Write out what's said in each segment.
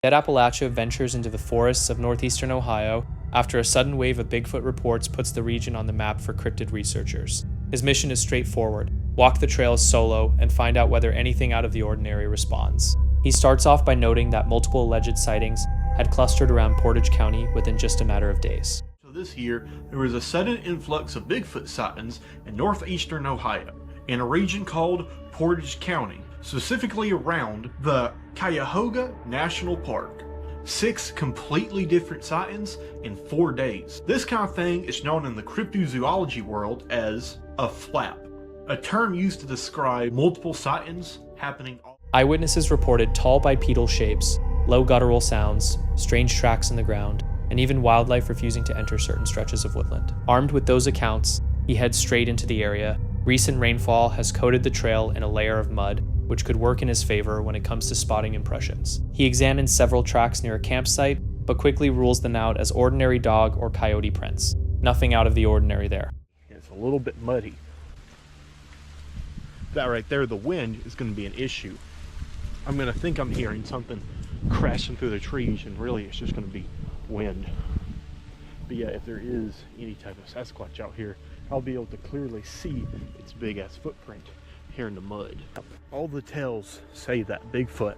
Dead Appalachia ventures into the forests of northeastern Ohio after a sudden wave of Bigfoot reports puts the region on the map for cryptid researchers. His mission is straightforward: walk the trails solo and find out whether anything out of the ordinary responds. He starts off by noting that multiple alleged sightings had clustered around Portage County within just a matter of days. So this year, there was a sudden influx of Bigfoot sightings in northeastern Ohio, in a region called Portage County, specifically around the Cuyahoga National Park. 6 completely different sightings in 4 days. This kind of thing is known in the cryptozoology world as a flap, a term used to describe multiple sightings happening. Eyewitnesses reported tall bipedal shapes, low guttural sounds, strange tracks in the ground, and even wildlife refusing to enter certain stretches of woodland. Armed with those accounts, he heads straight into the area. Recent rainfall has coated the trail in a layer of mud, which could work in his favor when it comes to spotting impressions. He examines several tracks near a campsite, but quickly rules them out as ordinary dog or coyote prints. Nothing out of the ordinary there. It's a little bit muddy. That right there, the wind is going to be an issue. I'm going to think I'm hearing something crashing through the trees, and really it's just going to be wind. But yeah, if there is any type of Sasquatch out here, I'll be able to clearly see its big ass footprint here in the mud. All the tales say that Bigfoot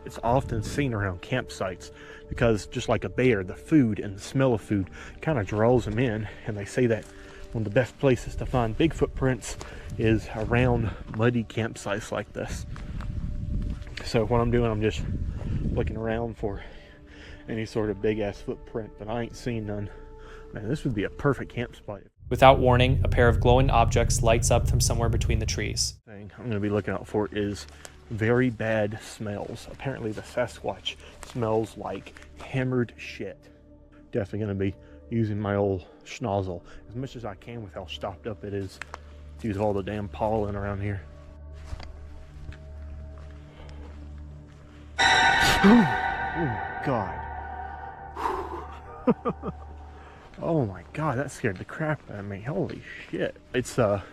it's often seen around campsites because, just like a bear, the food and the smell of food kind of draws them in, and they say that one of the best places to find Bigfoot prints is around muddy campsites like this. So what I'm doing, I'm just looking around for any sort of big ass footprint, but I ain't seen none. Man, this would be a perfect camp spot. Without warning, a pair of glowing objects lights up from somewhere between the trees. Thing I'm going to be looking out for is very bad smells. Apparently the Sasquatch smells like hammered shit. Definitely going to be using my old schnozzle as much as I can with how stopped up it is to use all the damn pollen around here. Oh God. Oh my God, that scared the crap out of me. Holy shit. It's a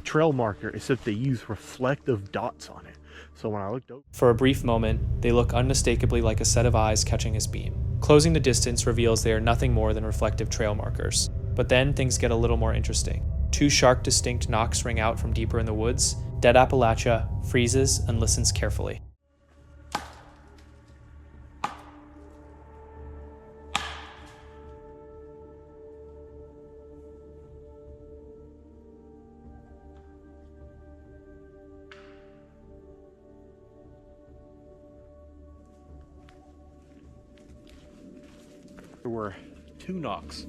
trail marker, except they use reflective dots on it. So when I looked over... For a brief moment, they look unmistakably like a set of eyes catching his beam. Closing the distance reveals they are nothing more than reflective trail markers. But then things get a little more interesting. 2 sharp distinct knocks ring out from deeper in the woods. Dead Appalachia freezes and listens carefully. There were 2 knocks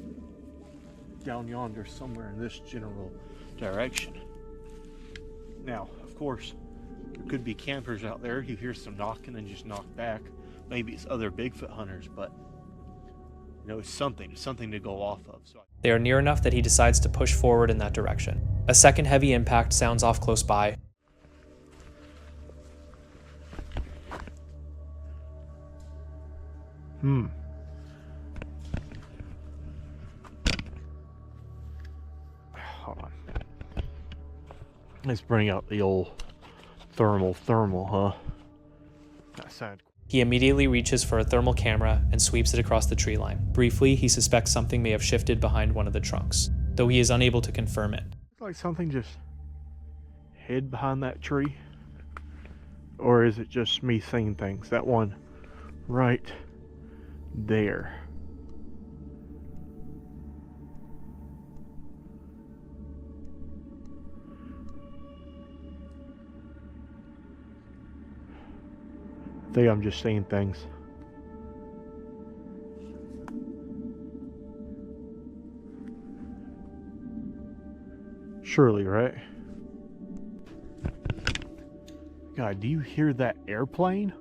down yonder somewhere in this general direction. Now, of course, there could be campers out there. You hear some knocking and just knock back. Maybe it's other Bigfoot hunters, but you know, it's something to go off of. They are near enough that he decides to push forward in that direction. A second heavy impact sounds off close by. Hold on. Let's bring out the old thermal, huh? That sounded... He immediately reaches for a thermal camera and sweeps it across the tree line. Briefly, he suspects something may have shifted behind one of the trunks, though he is unable to confirm it. It's like something just hid behind that tree. Or is it just me seeing things? That one right there. I think I'm just seeing things. Surely, right? God, do you hear that airplane?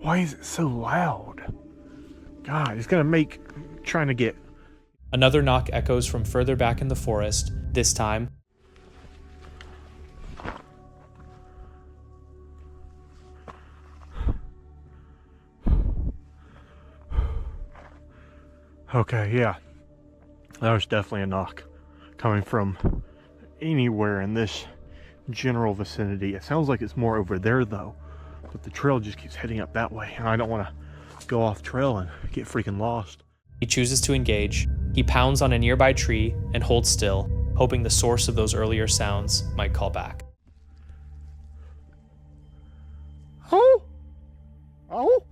Why is it so loud? God, it's gonna make trying to get... Another knock echoes from further back in the forest, this time. Okay, yeah. That was definitely a knock coming from anywhere in this general vicinity. It sounds like it's more over there though. but the trail just keeps heading up that way, and I don't want to go off trail and get freaking lost. He chooses to engage. He pounds on a nearby tree and holds still, hoping the source of those earlier sounds might call back. Oh! Oh!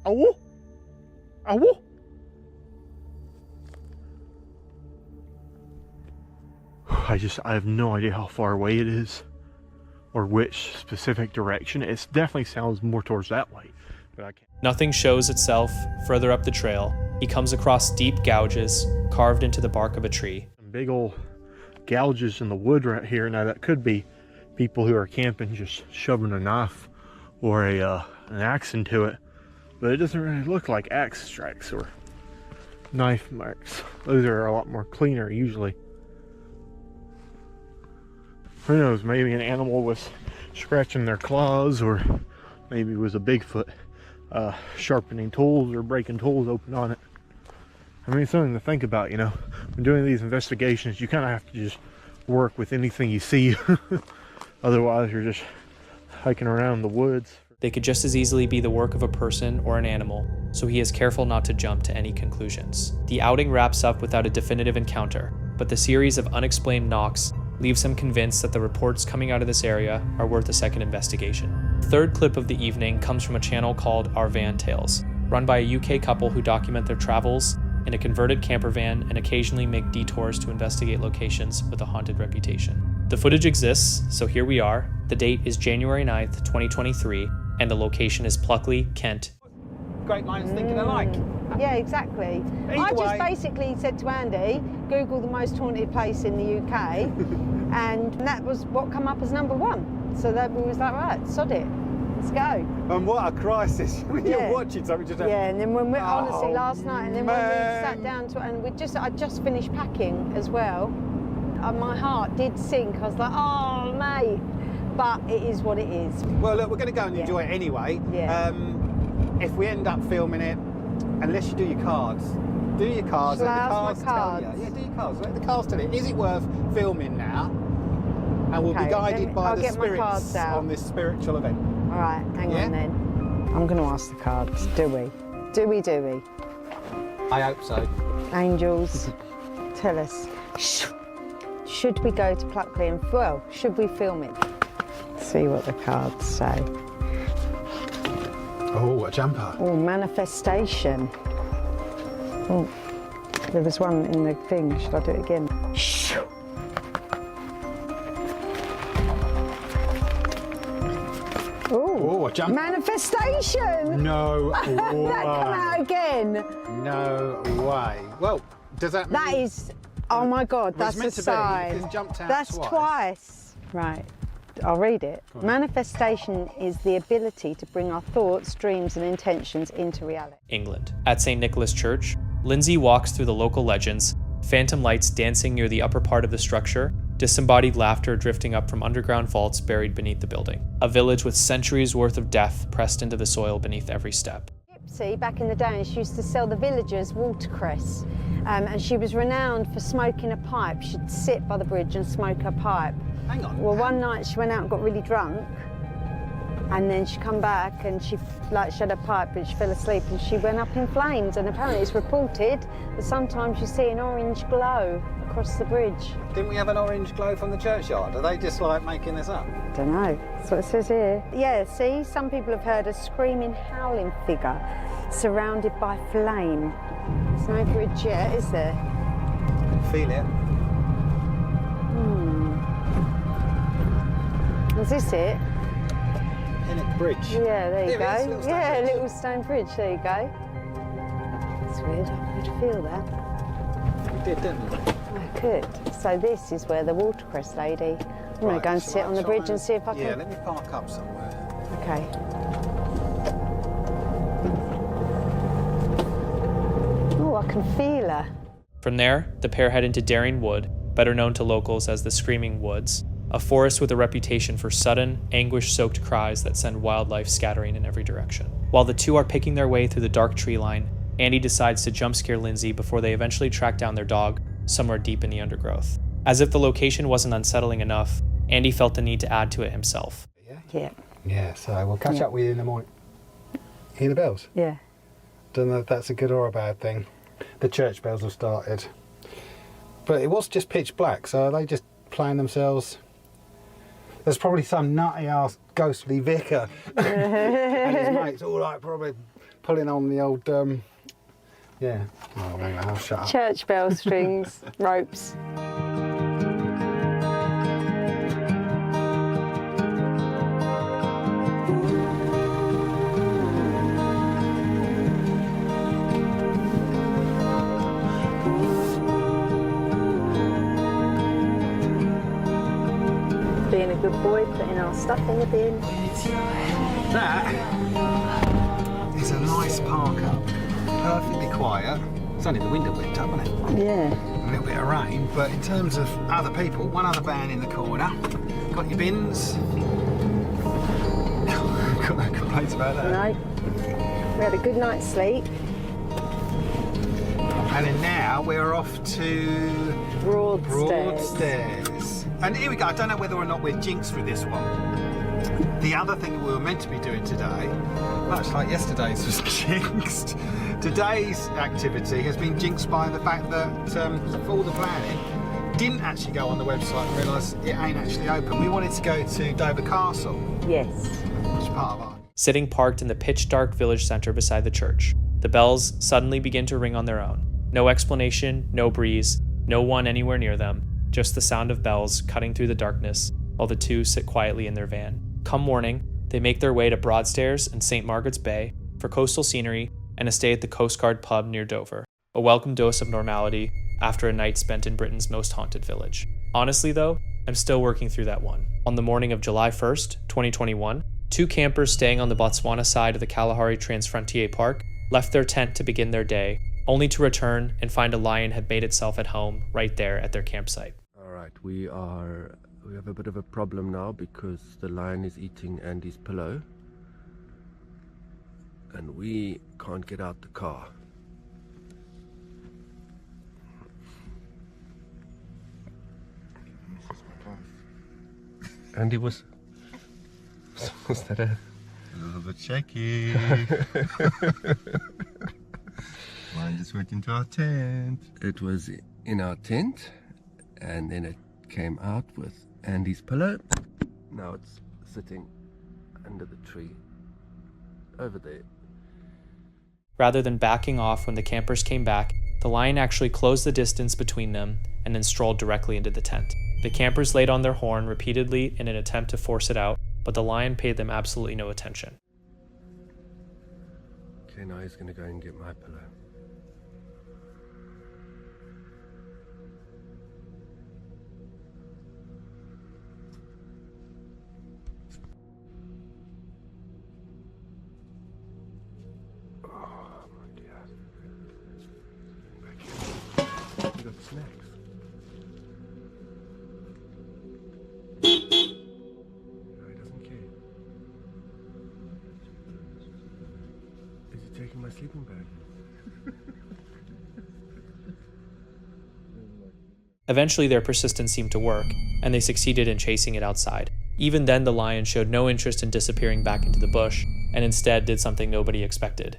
Oh! Oh! I have no idea how far away it is or which specific direction. It definitely sounds more towards that way, but I can't. Nothing shows itself further up the trail. He comes across deep gouges carved into the bark of a tree. Some big old gouges in the wood right here. Now that could be people who are camping just shoving a knife or an axe into it, but it doesn't really look like axe strikes or knife marks. Those are a lot more cleaner usually. Who knows, maybe an animal was scratching their claws, or maybe it was a Bigfoot sharpening tools or breaking tools open on it. I mean, it's something to think about, you know. When doing these investigations, you kind of have to just work with anything you see. Otherwise, you're just hiking around the woods. They could just as easily be the work of a person or an animal, so he is careful not to jump to any conclusions. The outing wraps up without a definitive encounter, but the series of unexplained knocks leaves him convinced that the reports coming out of this area are worth a second investigation. The third clip of the evening comes from a channel called Our Van Tales, run by a UK couple who document their travels in a converted camper van and occasionally make detours to investigate locations with a haunted reputation. The footage exists, so here we are. The date is January 9th, 2023, and the location is Pluckley, Kent. Great minds thinking alike. Yeah, exactly. I just basically said to Andy, Google the most haunted place in the UK, and that was what came up as #1. So that we was like, right, sod it, let's go. And what a crisis when you're watching something just. Yeah, and then when we honestly last night, and then when we sat down to, and I just finished packing as well, and my heart did sink. I was like, oh mate, but it is what it is. Well, look, we're going to go and enjoy it anyway. Yeah. If we end up filming it, unless you do your cards. Do your cards, let the cards tell you. Yeah, do your cards, let the cards tell you. Is it worth filming now? And we'll be guided by the spirits on this spiritual event. All right, hang on then. I'm going to ask the cards, do we? Do we? I hope so. Angels, tell us. Should we go to Pluckley and, well, should we film it? See what the cards say. Oh, a jumper. Oh, manifestation. Oh, there was one in the thing. Should I do it again? Oh, a jumper. Manifestation! No way. That come out again. No way. Well, does that mean... That is, oh my God, that's a sign. It's jumped out That's twice. Right. I'll read it. Manifestation is the ability to bring our thoughts, dreams, and intentions into reality. England. At St. Nicholas Church, Lindsay walks through the local legends, phantom lights dancing near the upper part of the structure, disembodied laughter drifting up from underground vaults buried beneath the building. A village with centuries worth of death pressed into the soil beneath every step. Gypsy, back in the day, she used to sell the villagers watercress, and she was renowned for smoking a pipe. She'd sit by the bridge and smoke her pipe. Hang on. Well, one night she went out and got really drunk, and then she come back and she had a pipe, but she fell asleep and she went up in flames. And apparently it's reported that sometimes you see an orange glow across the bridge. Didn't we have an orange glow from the churchyard? Are they just like making this up? Don't know. That's what it says here. Yeah, see, some people have heard a screaming, howling figure surrounded by flame. There's no bridge yet, is there? Feel it. Is this it? Pinnock Bridge. Yeah, there you There it is, go. little stone Yeah, bridge. little stone bridge, there you go. That's weird, I could feel that. We did, didn't we? I could. So this is where the watercress lady. I'm going to go and sit on the bridge and see if I can... Yeah, let me park up somewhere. Okay. Oh, I can feel her. From there, the pair head into Daring Wood, better known to locals as the Screaming Woods, a forest with a reputation for sudden, anguish-soaked cries that send wildlife scattering in every direction. While the two are picking their way through the dark tree line, Andy decides to jump scare Lindsay before they eventually track down their dog somewhere deep in the undergrowth. As if the location wasn't unsettling enough, Andy felt the need to add to it himself. Yeah. Yeah, so we'll catch up with you in the morning. Hear the bells? Yeah. Don't know if that's a good or a bad thing. The church bells have started. But it was just pitch black, so are they just playing themselves? There's probably some nutty ass ghostly vicar and his mates all like probably pulling on the old yeah. Oh, hang on, I'll shut up. Church bell strings, ropes. Being a good boy, putting our stuff in the bin. That is a nice park up. Perfectly quiet. It's only the window went up, isn't it? Yeah. A little bit of rain, but in terms of other people, one other van in the corner. Got your bins. Got no complaints about that. No. We had a good night's sleep. And then now we're off to Broadstairs. And here we go. I don't know whether or not we're jinxed with this one. The other thing that we were meant to be doing today, much like yesterday's was jinxed, today's activity has been jinxed by the fact that for all the planning, didn't actually go on the website and realise it ain't actually open. We wanted to go to Dover Castle. Yes. Which is part of our... Sitting parked in the pitch-dark village center beside the church, the bells suddenly begin to ring on their own. No explanation, no breeze, no one anywhere near them, just the sound of bells cutting through the darkness while the two sit quietly in their van. Come morning, they make their way to Broadstairs and St. Margaret's Bay for coastal scenery and a stay at the Coast Guard pub near Dover, a welcome dose of normality after a night spent in Britain's most haunted village. Honestly though, I'm still working through that one. On the morning of July 1st, 2021, two campers staying on the Botswana side of the Kalahari Transfrontier Park left their tent to begin their day, only to return and find a lion had made itself at home right there at their campsite. All right, we have a bit of a problem now because the lion is eating Andy's pillow and we can't get out the car. Andy was that a little bit shaky. Lion just went into our tent. It was in our tent and then it came out with Andy's pillow. Now it's sitting under the tree over there. Rather than backing off when the campers came back, the lion actually closed the distance between them and then strolled directly into the tent. The campers laid on their horn repeatedly in an attempt to force it out, but the lion paid them absolutely no attention. Okay, now he's gonna go and get my pillow. Snacks. No, he doesn't care. Is he taking my sleeping bag? Eventually their persistence seemed to work, and they succeeded in chasing it outside. Even then the lion showed no interest in disappearing back into the bush, and instead did something nobody expected.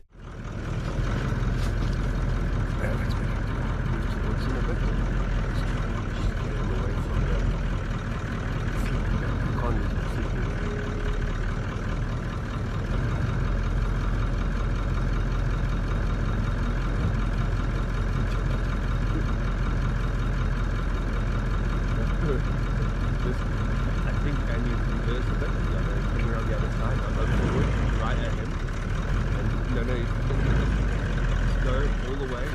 I think Andy is reversed a bit. Coming around the other side. I'm over right at him. And no, he's going all the way.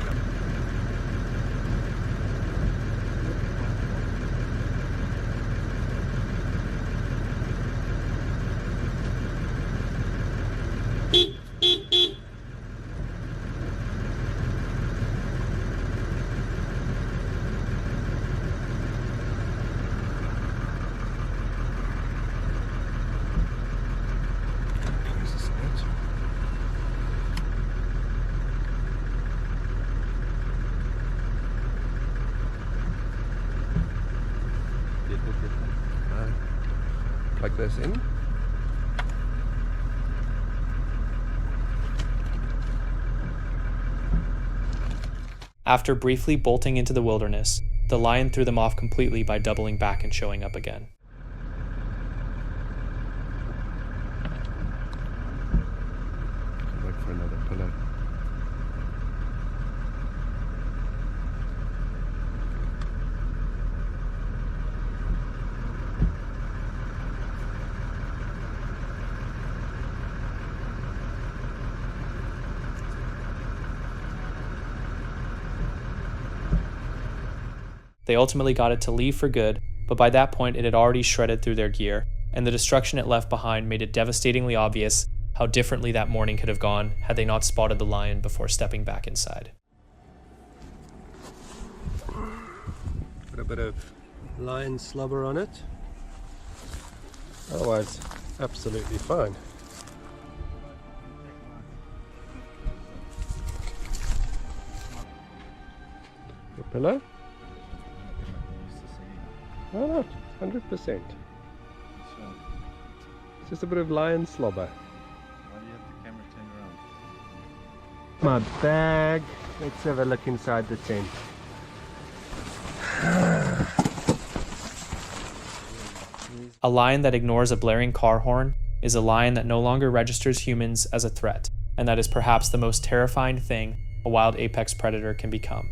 Plug this in. After briefly bolting into the wilderness, the lion threw them off completely by doubling back and showing up again. Look for another pillow. They ultimately got it to leave for good, but by that point it had already shredded through their gear, and the destruction it left behind made it devastatingly obvious how differently that morning could have gone had they not spotted the lion before stepping back inside. Put a bit of lion slobber on it. Otherwise, absolutely fine. A pillow? Why not? 100%. It's just a bit of lion slobber. Why do you have the camera turned around? My bag. Let's have a look inside the tent. A lion that ignores a blaring car horn is a lion that no longer registers humans as a threat, and that is perhaps the most terrifying thing a wild apex predator can become.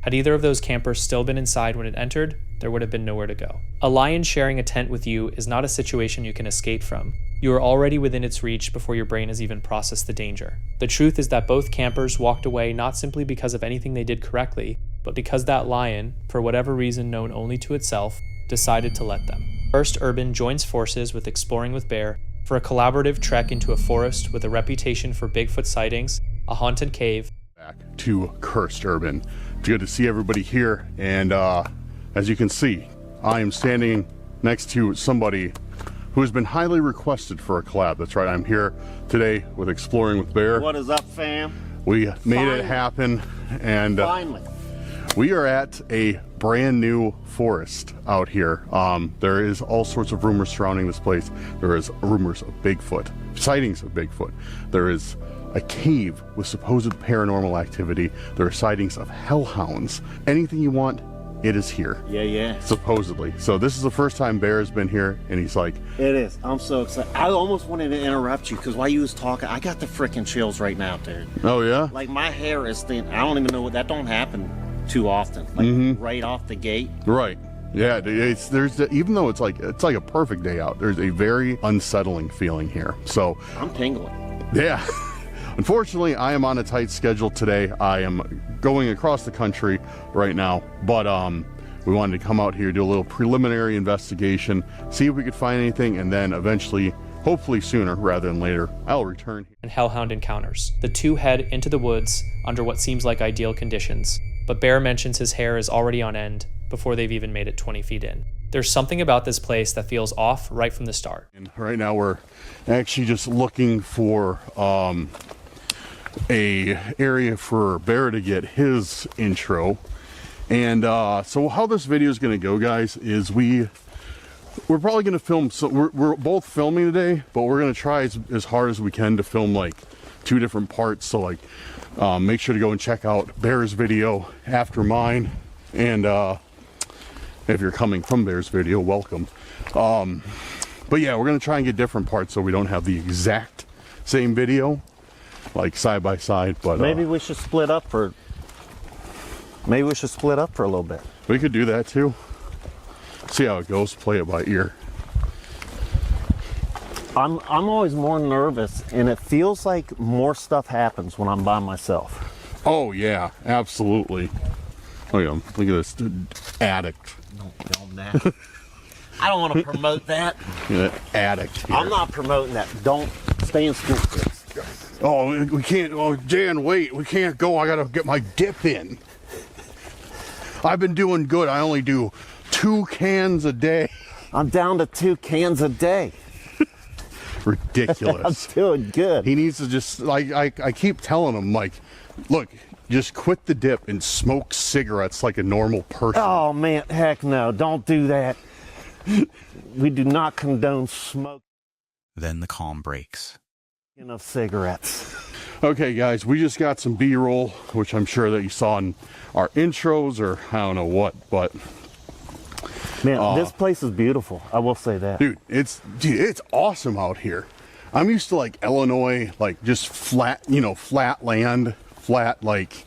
Had either of those campers still been inside when it entered, there would have been nowhere to go. A lion sharing a tent with you is not a situation you can escape from. You are already within its reach before your brain has even processed the danger. The truth is that both campers walked away not simply because of anything they did correctly, but because that lion, for whatever reason known only to itself, decided to let them. First Urban joins forces with Exploring with Bear for a collaborative trek into a forest with a reputation for Bigfoot sightings, a haunted cave, back to Cursed Urban. It's good to see everybody here, and as you can see, I am standing next to somebody who has been highly requested for a collab. That's right, I'm here today with Exploring with Bear. What is up, fam? We made it happen, and Finally. we are at a brand new forest out here. There is all sorts of rumors surrounding this place. There is rumors of Bigfoot, sightings of Bigfoot. There is a cave with supposed paranormal activity. There are sightings of hellhounds. Anything you want, it is here. Yeah. Supposedly. So this is the first time Bear has been here, and he's like, It is. I'm so excited. I almost wanted to interrupt you because while you was talking, I got the freaking chills right now, dude. oh yeah? Like my hair is thin. I don't even know what that don't happen too often. Like right off the gate. Right. Yeah, even though it's like a perfect day out, there's a very unsettling feeling here. So I'm tingling. yeah. Unfortunately, I am on a tight schedule today. I am going across the country right now, but we wanted to come out here, do a little preliminary investigation, see if we could find anything, and then eventually, hopefully sooner rather than later, I'll return here. and hellhound encounters. The two head into the woods under what seems like ideal conditions, but Bear mentions his hair is already on end before they've even made it 20 feet in. There's something about this place that feels off right from the start. And right now we're actually just looking for a area for Bear to get his intro. And so how this video is going to go, guys, is we're probably going to film, so we're both filming today, but we're going to try as hard as we can to film like 2 different parts. So like make sure to go and check out Bear's video after mine, and if you're coming from Bear's video, welcome. But yeah, we're going to try and get different parts so we don't have the exact same video like side by side. But Maybe we should split up for a little bit. we could do that too. See how it goes, play it by ear. I'm always more nervous, and it feels like more stuff happens when I'm by myself. Oh yeah, absolutely. Oh yeah, look at this addict. Don't film that. I don't want to promote that. Look at that addict here. I'm not promoting that. Don't stay in school, kids. Oh, we can't. Oh, Dan, wait. We can't go. I gotta get my dip in. I've been doing good. I only do 2 cans a day. I'm down to 2 cans a day. Ridiculous. I'm doing good. He needs to just, like, I keep telling him, like, look, just quit the dip and smoke cigarettes like a normal person. Oh man, heck no, don't do that. We do not condone smoke. Then the calm breaks. Of cigarettes. Okay, guys, we just got some B-roll, which I'm sure that you saw in our intros or I don't know what, but Man, this place is beautiful. I will say that. dude, it's awesome out here. I'm used to like Illinois, like just flat, you know, flat land, flat like.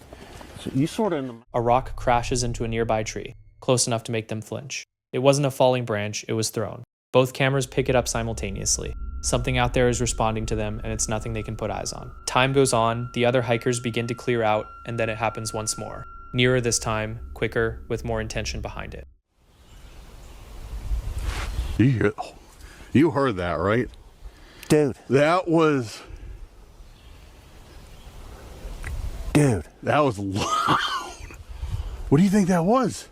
So you sort of. A rock crashes into a nearby tree, close enough to make them flinch. It wasn't a falling branch, it was thrown. Both cameras pick it up simultaneously. Something out there is responding to them, and it's nothing they can put eyes on. Time goes on, the other hikers begin to clear out, and then it happens once more. Nearer this time, quicker, with more intention behind it. You heard that, right? Dude. That was loud. What do you think that was?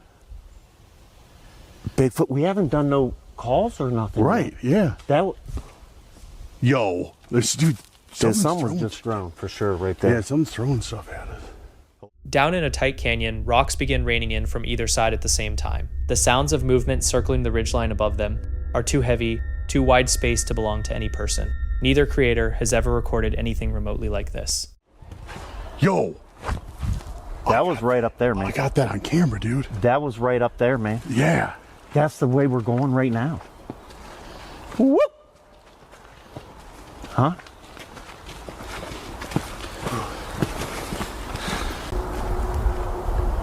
Bigfoot. We haven't done no calls or nothing. Right, yeah. That. Yo, this dude. Someone's just thrown for sure right there. Yeah, someone's throwing stuff at us. Down in a tight canyon, rocks begin raining in from either side at the same time. The sounds of movement circling the ridgeline above them are too heavy, too wide spaced to belong to any person. Neither creator has ever recorded anything remotely like this. Yo! That was right up there, man. I got that on camera, dude. That was right up there, man. Yeah. That's the way we're going right now. Whoop! Huh?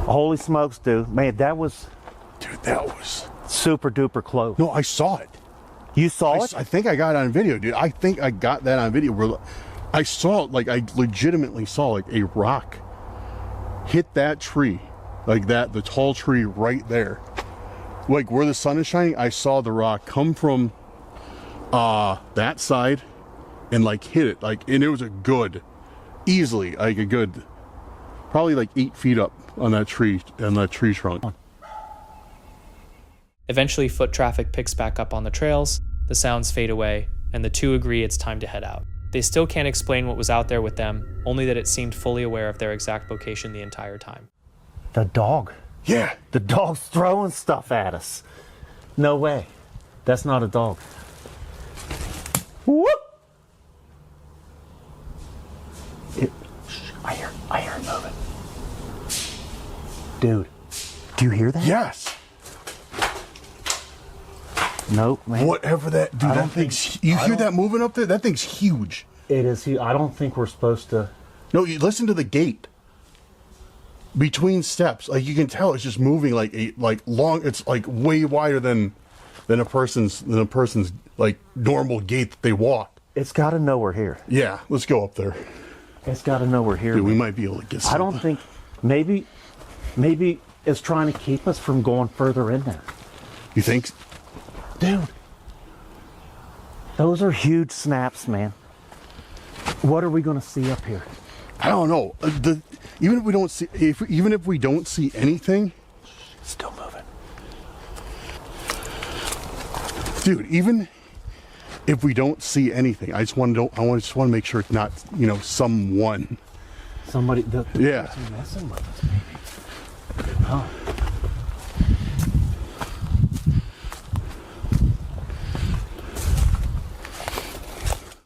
Holy smokes, dude. Man, that was... Dude, that was... super duper close. No, I saw it. You saw it? I think I got it on video, dude. I think I got that on video. Where I saw it, like, I legitimately saw, like, a rock hit that tree. Like that, the tall tree right there. Like, where the sun is shining, I saw the rock come from that side and, like, hit it. Like, and it was a good, easily, like, a good, probably, like, 8 feet up on that tree trunk. Eventually, foot traffic picks back up on the trails, the sounds fade away, and the two agree it's time to head out. They still can't explain what was out there with them, only that it seemed fully aware of their exact location the entire time. The dog. Yeah. The dog's throwing stuff at us. No way. That's not a dog. Whoop! I hear it moving. Dude, do you hear that? Yes. Nope, man. Whatever that, dude, that thing's, you hear that moving up there? That thing's huge. It is huge. I don't think we're supposed to. No, you listen to the gate. Between steps, like you can tell it's just moving like long, it's like way wider than a person's like normal gate that they walk. It's got to know we're here. Yeah, let's go up there. It's got to know we're here. Dude, we might be able to get something. I don't think, maybe it's trying to keep us from going further in there. You think? Dude, those are huge snaps, man. What are we going to see up here? I don't know. Even if we don't see anything, it's still moving. Dude, even if we don't see anything, I just want to make sure it's not, someone. Somebody. Yeah. Messing with us, maybe. Huh.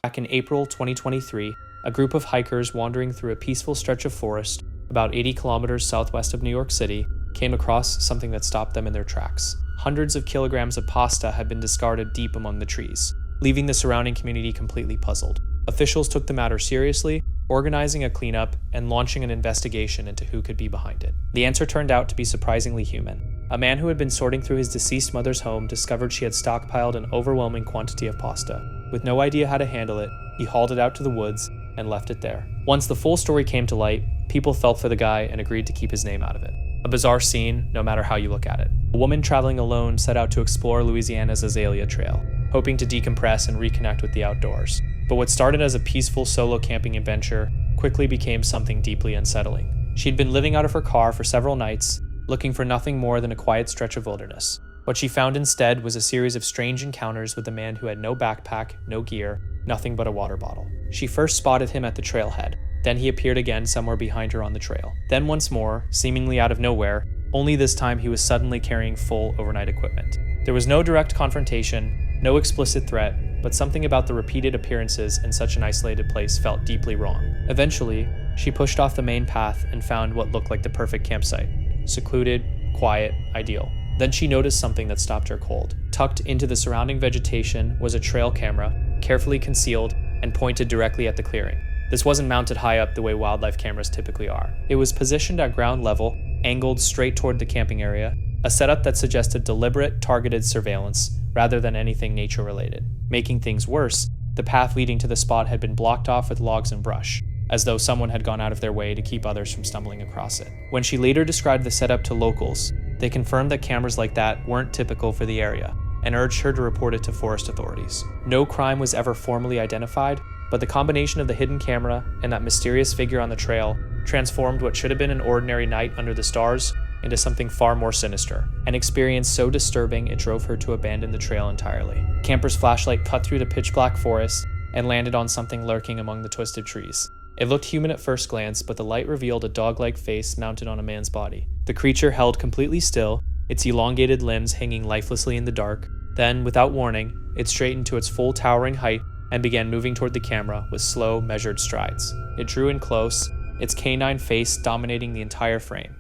Back in April 2023, a group of hikers wandering through a peaceful stretch of forest about 80 kilometers southwest of New York City came across something that stopped them in their tracks. Hundreds of kilograms of pasta had been discarded deep among the trees, leaving the surrounding community completely puzzled. Officials took the matter seriously, organizing a cleanup and launching an investigation into who could be behind it. The answer turned out to be surprisingly human. A man who had been sorting through his deceased mother's home discovered she had stockpiled an overwhelming quantity of pasta. With no idea how to handle it, he hauled it out to the woods and left it there. Once the full story came to light, people felt for the guy and agreed to keep his name out of it. A bizarre scene, no matter how you look at it. A woman traveling alone set out to explore Louisiana's Azalea Trail, hoping to decompress and reconnect with the outdoors. But what started as a peaceful solo camping adventure quickly became something deeply unsettling. She'd been living out of her car for several nights, looking for nothing more than a quiet stretch of wilderness. What she found instead was a series of strange encounters with a man who had no backpack, no gear, nothing but a water bottle. She first spotted him at the trailhead, then he appeared again somewhere behind her on the trail. Then once more, seemingly out of nowhere, only this time he was suddenly carrying full overnight equipment. There was no direct confrontation, No explicit threat, but something about the repeated appearances in such an isolated place felt deeply wrong. Eventually, she pushed off the main path and found what looked like the perfect campsite. Secluded, quiet, ideal. Then she noticed something that stopped her cold. Tucked into the surrounding vegetation was a trail camera, carefully concealed and pointed directly at the clearing. This wasn't mounted high up the way wildlife cameras typically are. It was positioned at ground level, angled straight toward the camping area, a setup that suggested deliberate, targeted surveillance rather than anything nature-related. Making things worse, the path leading to the spot had been blocked off with logs and brush, as though someone had gone out of their way to keep others from stumbling across it. When she later described the setup to locals, they confirmed that cameras like that weren't typical for the area, and urged her to report it to forest authorities. No crime was ever formally identified, but the combination of the hidden camera and that mysterious figure on the trail transformed what should have been an ordinary night under the stars into something far more sinister, an experience so disturbing it drove her to abandon the trail entirely. Camper's flashlight cut through the pitch-black forest and landed on something lurking among the twisted trees. It looked human at first glance, but the light revealed a dog-like face mounted on a man's body. The creature held completely still, its elongated limbs hanging lifelessly in the dark. Then, without warning, it straightened to its full towering height and began moving toward the camera with slow, measured strides. It drew in close, its canine face dominating the entire frame.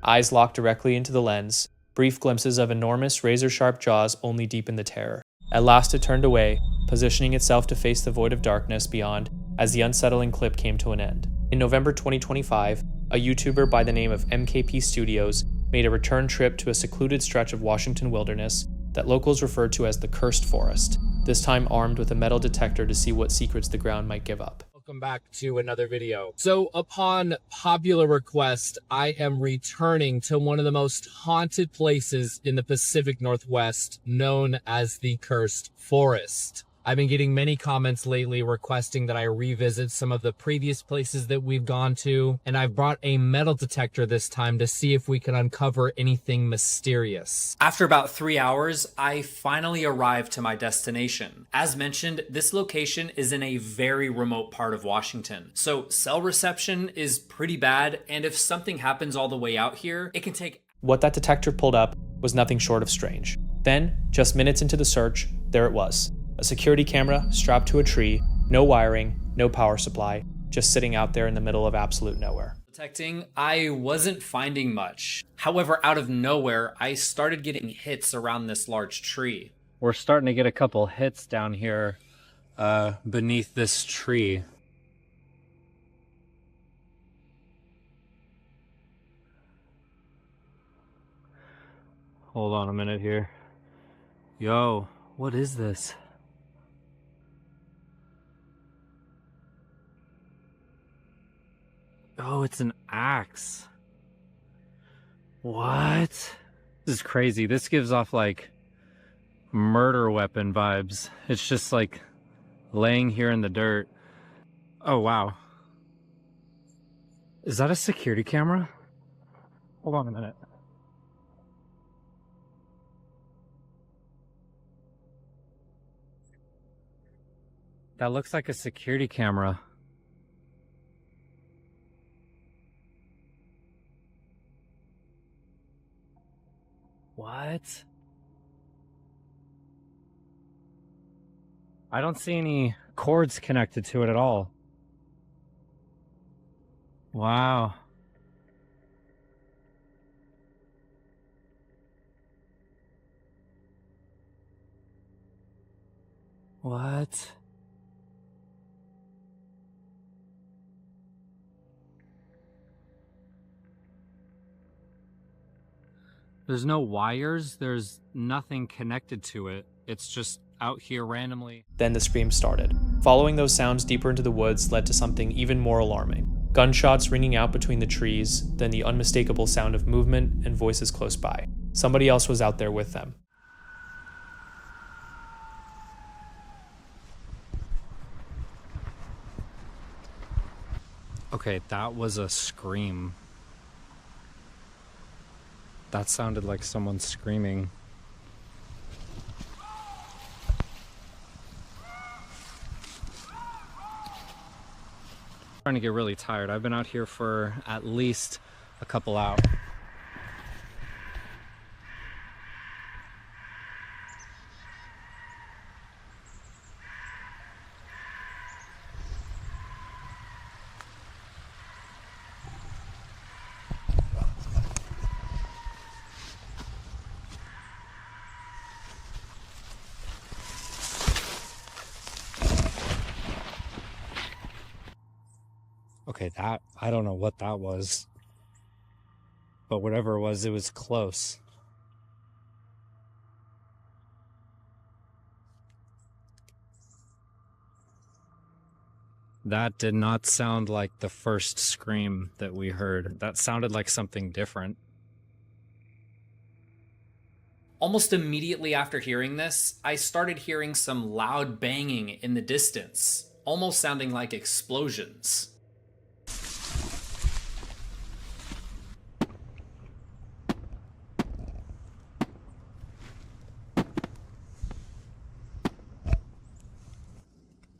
Eyes locked directly into the lens, brief glimpses of enormous, razor-sharp jaws only deepened the terror. At last it turned away, positioning itself to face the void of darkness beyond as the unsettling clip came to an end. In November 2025, a YouTuber by the name of MKP Studios made a return trip to a secluded stretch of Washington wilderness that locals referred to as the Cursed Forest, this time armed with a metal detector to see what secrets the ground might give up. Welcome back to another video. So upon popular request, I am returning to one of the most haunted places in the Pacific Northwest, known as the Cursed Forest. I've been getting many comments lately requesting that I revisit some of the previous places that we've gone to, and I've brought a metal detector this time to see if we can uncover anything mysterious. After about 3 hours, I finally arrived to my destination. As mentioned, this location is in a very remote part of Washington, so cell reception is pretty bad, and if something happens all the way out here, it can take... What that detector pulled up was nothing short of strange. Then, just minutes into the search, there it was. A security camera strapped to a tree, no wiring, no power supply, just sitting out there in the middle of absolute nowhere. Detecting, I wasn't finding much. However, out of nowhere, I started getting hits around this large tree. We're starting to get a couple hits down here beneath this tree. Hold on a minute here. Yo, what is this? Oh, it's an axe. What? This is crazy. This gives off like murder weapon vibes. It's just like laying here in the dirt. Oh, wow. Is that a security camera? Hold on a minute. That looks like a security camera. What? I don't see any cords connected to it at all. Wow. What? There's no wires, there's nothing connected to it. It's just out here randomly. Then the screams started. Following those sounds deeper into the woods led to something even more alarming. Gunshots ringing out between the trees, then the unmistakable sound of movement and voices close by. Somebody else was out there with them. Okay, that was a scream. That sounded like someone screaming. I'm starting to get really tired. I've been out here for at least a couple hours. Okay, that, I don't know what that was. But whatever it was close. That did not sound like the first scream that we heard. That sounded like something different. Almost immediately after hearing this, I started hearing some loud banging in the distance, almost sounding like explosions.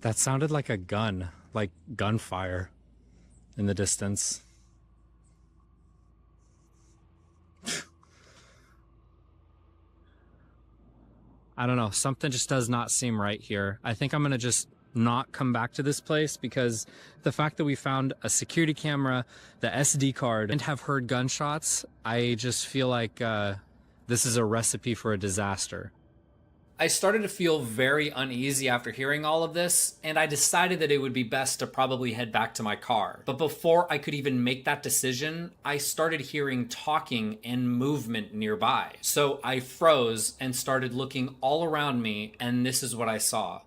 That sounded like a gun, like gunfire in the distance. I don't know, something just does not seem right here. I think I'm gonna just not come back to this place because the fact that we found a security camera, the SD card, and have heard gunshots, I just feel like this is a recipe for a disaster. I started to feel very uneasy after hearing all of this, and I decided that it would be best to probably head back to my car. But before I could even make that decision, I started hearing talking and movement nearby. So I froze and started looking all around me, and this is what I saw.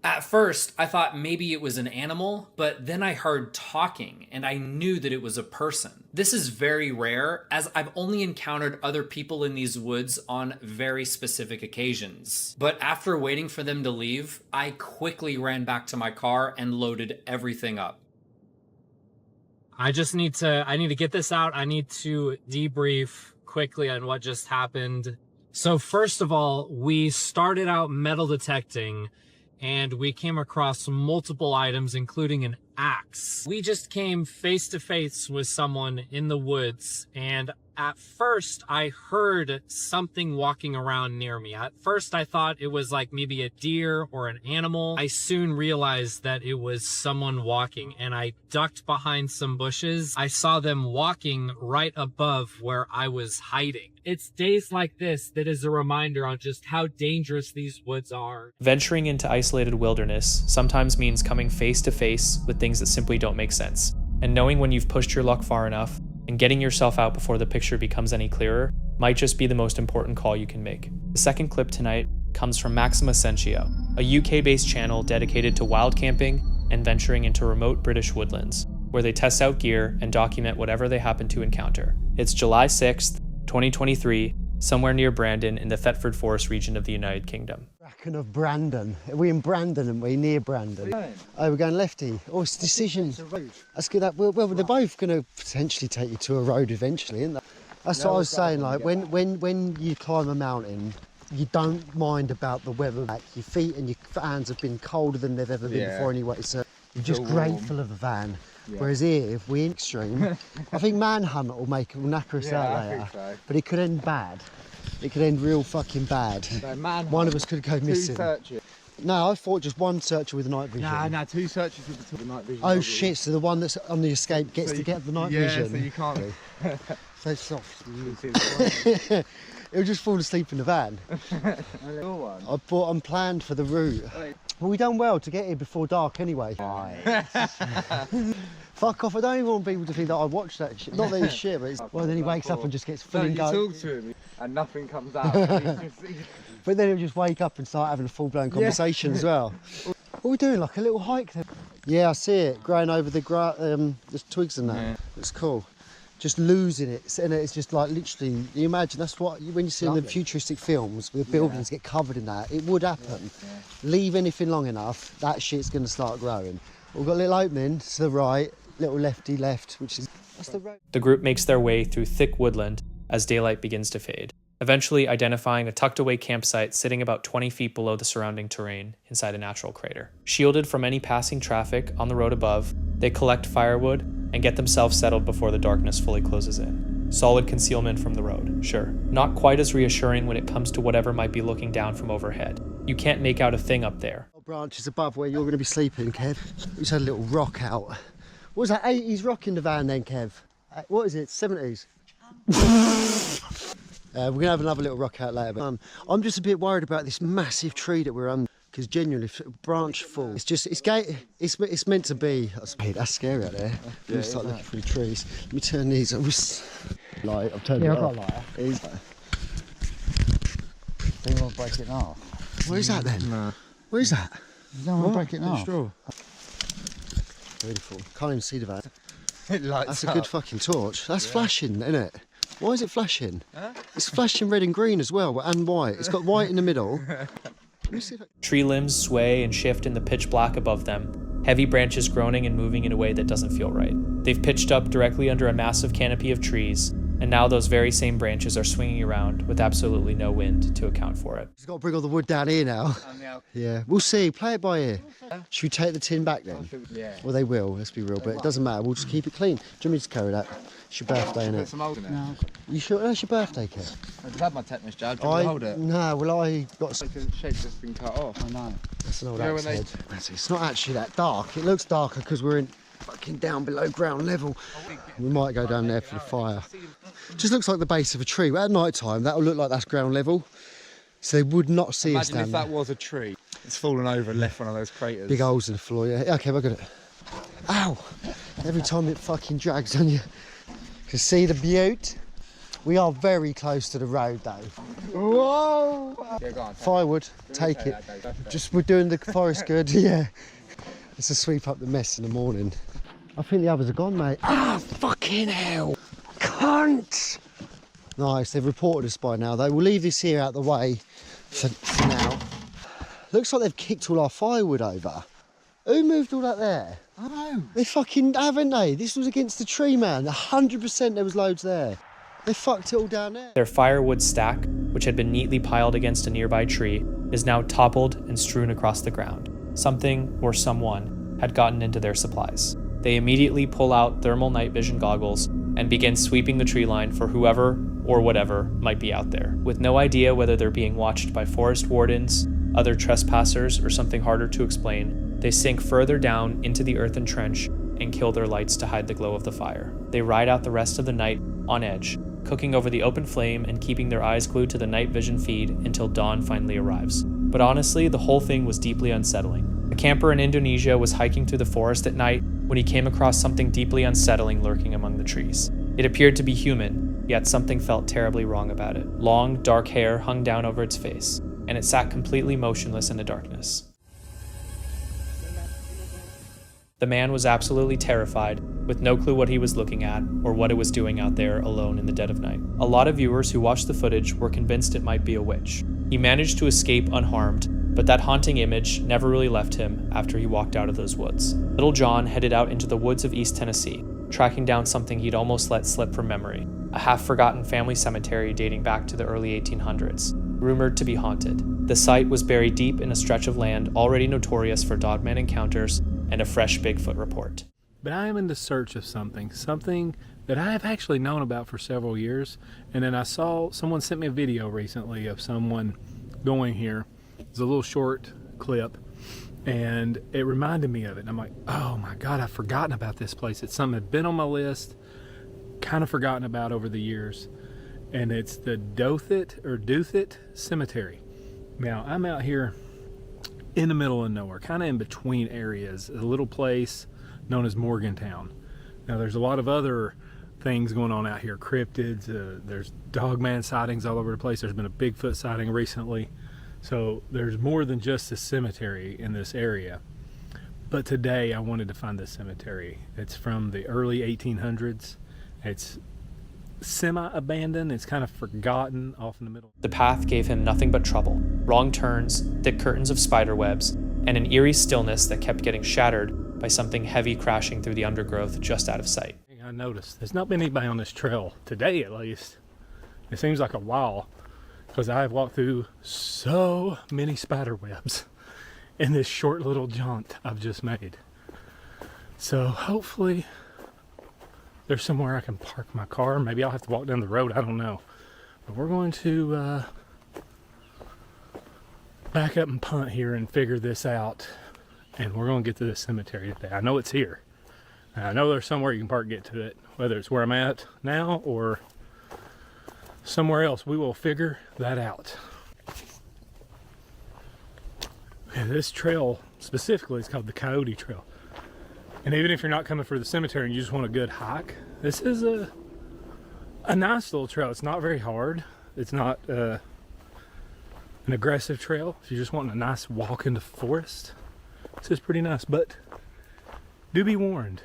At first, I thought maybe it was an animal, but then I heard talking and I knew that it was a person. This is very rare, as I've only encountered other people in these woods on very specific occasions. But after waiting for them to leave, I quickly ran back to my car and loaded everything up. I need to get this out. I need to debrief quickly on what just happened. So first of all, we started out metal detecting and we came across multiple items, including an axe. We just came face to face with someone in the woods, and at first I heard something walking around near me. At first I thought it was like maybe a deer or an animal. I soon realized that it was someone walking, and I ducked behind some bushes. I saw them walking right above where I was hiding. It's days like this that is a reminder on just how dangerous these woods are. Venturing into isolated wilderness sometimes means coming face to face with things that simply don't make sense. And knowing when you've pushed your luck far enough and getting yourself out before the picture becomes any clearer might just be the most important call you can make. The second clip tonight comes from Maxima Sentio, a UK-based channel dedicated to wild camping and venturing into remote British woodlands, where they test out gear and document whatever they happen to encounter. It's July 6th, 2023, somewhere near Brandon in the Thetford Forest region of the United Kingdom. Bracken of Brandon. Are we in Brandon, aren't we? Near Brandon. Oh, we're going lefty. Oh, it's a decision. That's good. Well, they're both going to potentially take you to a road eventually, isn't they? That's what I was saying. Like when you climb a mountain, you don't mind about the weather. Like your feet and your hands have been colder than they've ever been before anyway. So you're just grateful of the van. Yeah. Whereas here, if we're in extreme, I think Manhunt will knacker us out later. I think so. But it could end bad. It could end real fucking bad. So one of us could go missing. 2 searches. No, I thought just 1 searcher with the night vision. Nah, 2 searches with the night vision. Oh probably. Shit, so the one that's on the escape gets to get the night vision. Yeah, so you can't. So soft. He'll just fall asleep in the van. I bought unplanned for the route. Well, we done well to get here before dark anyway. Fuck off, I don't even want people to think that I watched that shit. Not that it's shit, but it's... Well, then he wakes up and just gets full and go. You talk to him and nothing comes out. But then he'll just wake up and start having a full-blown conversation as well. What are we doing, like a little hike then? Yeah, I see it, growing over the twigs and that. Yeah. It's cool. Just losing it, and it's just like literally, you imagine that's what, when you see in the futuristic films where the buildings get covered in that, it would happen. Leave anything long enough, that shit's going to start growing. We've got a little opening to the right, little lefty left, which is, that's the road. The group makes their way through thick woodland as daylight begins to fade. eventually identifying a tucked-away campsite sitting about 20 feet below the surrounding terrain inside a natural crater. Shielded from any passing traffic on the road above, they collect firewood and get themselves settled before the darkness fully closes in. Solid concealment from the road, sure. Not quite as reassuring when it comes to whatever might be looking down from overhead. You can't make out a thing up there. Branches above where you're going to be sleeping, Kev. We just had a little rock out. What was that 80s rock in the van then, Kev? What is it, 70s? We're going to have another little rock out later. But, I'm just a bit worried about this massive tree that we're under, because genuinely, branch full. It's meant to be. That's scary out there. Yeah, start looking through the trees. Let me turn these on. Light, I've turned it off. I've got a lighter. Do you want to break it off? What is that then? No. What is that? You don't want to break it off. Straw. Beautiful. Can't even see the van. It lights That's a good fucking torch. That's flashing, isn't it? Why is it flashing? Huh? It's flashing red and green as well, and white. It's got white in the middle. Let me see if Tree limbs sway and shift in the pitch black above them, heavy branches groaning and moving in a way that doesn't feel right. They've pitched up directly under a massive canopy of trees, and now those very same branches are swinging around with absolutely no wind to account for it. He's got to bring all the wood down here now. Yeah, we'll see. Play it by ear. Should we take the tin back then? Yeah. Well, they will, let's be real, but it doesn't matter. We'll just keep it clean. Do you want me to carry that? It's your birthday, innit? Some old in it. You sure that's your birthday, Kev? I just had my tetanus jab. Do you want to hold it? No, well, I got... The shape's just been cut off. I know. That's an old axe head. It's not actually that dark. It looks darker because we're in fucking down below ground level. We might go down there for the fire. Just looks like the base of a tree. But at night time, that'll look like that's ground level. So they would not see us down Imagine if that was a tree. It's fallen over and left one of those craters. Big holes in the floor, yeah. Okay, I got it. Ow! Every time it fucking drags on you. To see the beaut. We are very close to the road though. Whoa! Yeah, go on, Firewood, take it. Just we're doing the forest good, yeah. It's a sweep up the mess in the morning. I think the others are gone, mate. Ah, fucking hell! Cunt! Nice, they've reported us by now though. We'll leave this here out the way for now. Looks like they've kicked all our firewood over. Who moved all that there? I know. They fucking haven't they? This was against the tree, man. 100% there was loads there. They fucked it all down there. Their firewood stack, which had been neatly piled against a nearby tree, is now toppled and strewn across the ground. Something, or someone, had gotten into their supplies. They immediately pull out thermal night vision goggles and begin sweeping the tree line for whoever or whatever might be out there. With no idea whether they're being watched by forest wardens, other trespassers, or something harder to explain, they sink further down into the earthen trench and kill their lights to hide the glow of the fire. They ride out the rest of the night on edge, cooking over the open flame and keeping their eyes glued to the night vision feed until dawn finally arrives. But honestly, the whole thing was deeply unsettling. A camper in Indonesia was hiking through the forest at night when he came across something deeply unsettling lurking among the trees. It appeared to be human, yet something felt terribly wrong about it. Long, dark hair hung down over its face, and it sat completely motionless in the darkness. The man was absolutely terrified, with no clue what he was looking at or what it was doing out there alone in the dead of night. A lot of viewers who watched the footage were convinced it might be a witch. He managed to escape unharmed, but that haunting image never really left him after he walked out of those woods. Little John headed out into the woods of East Tennessee, tracking down something he'd almost let slip from memory, a half-forgotten family cemetery dating back to the early 1800s, rumored to be haunted. The site was buried deep in a stretch of land already notorious for dogman encounters and a fresh Bigfoot report. But I am in the search of something that I have actually known about for several years, and then I saw someone sent me a video recently of someone going here. It's a little short clip, and it reminded me of it, and I'm like, oh my God, I've forgotten about this place. It's something that's been on my list, kind of forgotten about over the years, and it's the Dothet Cemetery. Now, I'm out here in the middle of nowhere, kind of in between areas, a little place known as Morgantown. Now there's a lot of other things going on out here, cryptids, there's dogman sightings all over the place. There's been a Bigfoot sighting recently. So there's more than just a cemetery in this area. But today I wanted to find this cemetery. It's from the early 1800s. It's semi-abandoned, it's kind of forgotten off in the middle. The path gave him nothing but trouble. Wrong turns, thick curtains of spider webs, and an eerie stillness that kept getting shattered by something heavy crashing through the undergrowth just out of sight. I noticed there's not been anybody on this trail today, at least. It seems like a while. because I have walked through so many spider webs in this short little jaunt I've just made. So hopefully there's somewhere I can park my car. Maybe I'll have to walk down the road, I don't know. But we're going to back up and punt here and figure this out. And we're going to get to the cemetery today. I know it's here. And I know there's somewhere you can park and get to it, whether it's where I'm at now or somewhere else. We will figure that out. And this trail specifically is called the Coyote Trail. And even if you're not coming for the cemetery and you just want a good hike, this is a nice little trail. It's not very hard. It's not an aggressive trail. If you're just wanting a nice walk in the forest, this is pretty nice. But do be warned,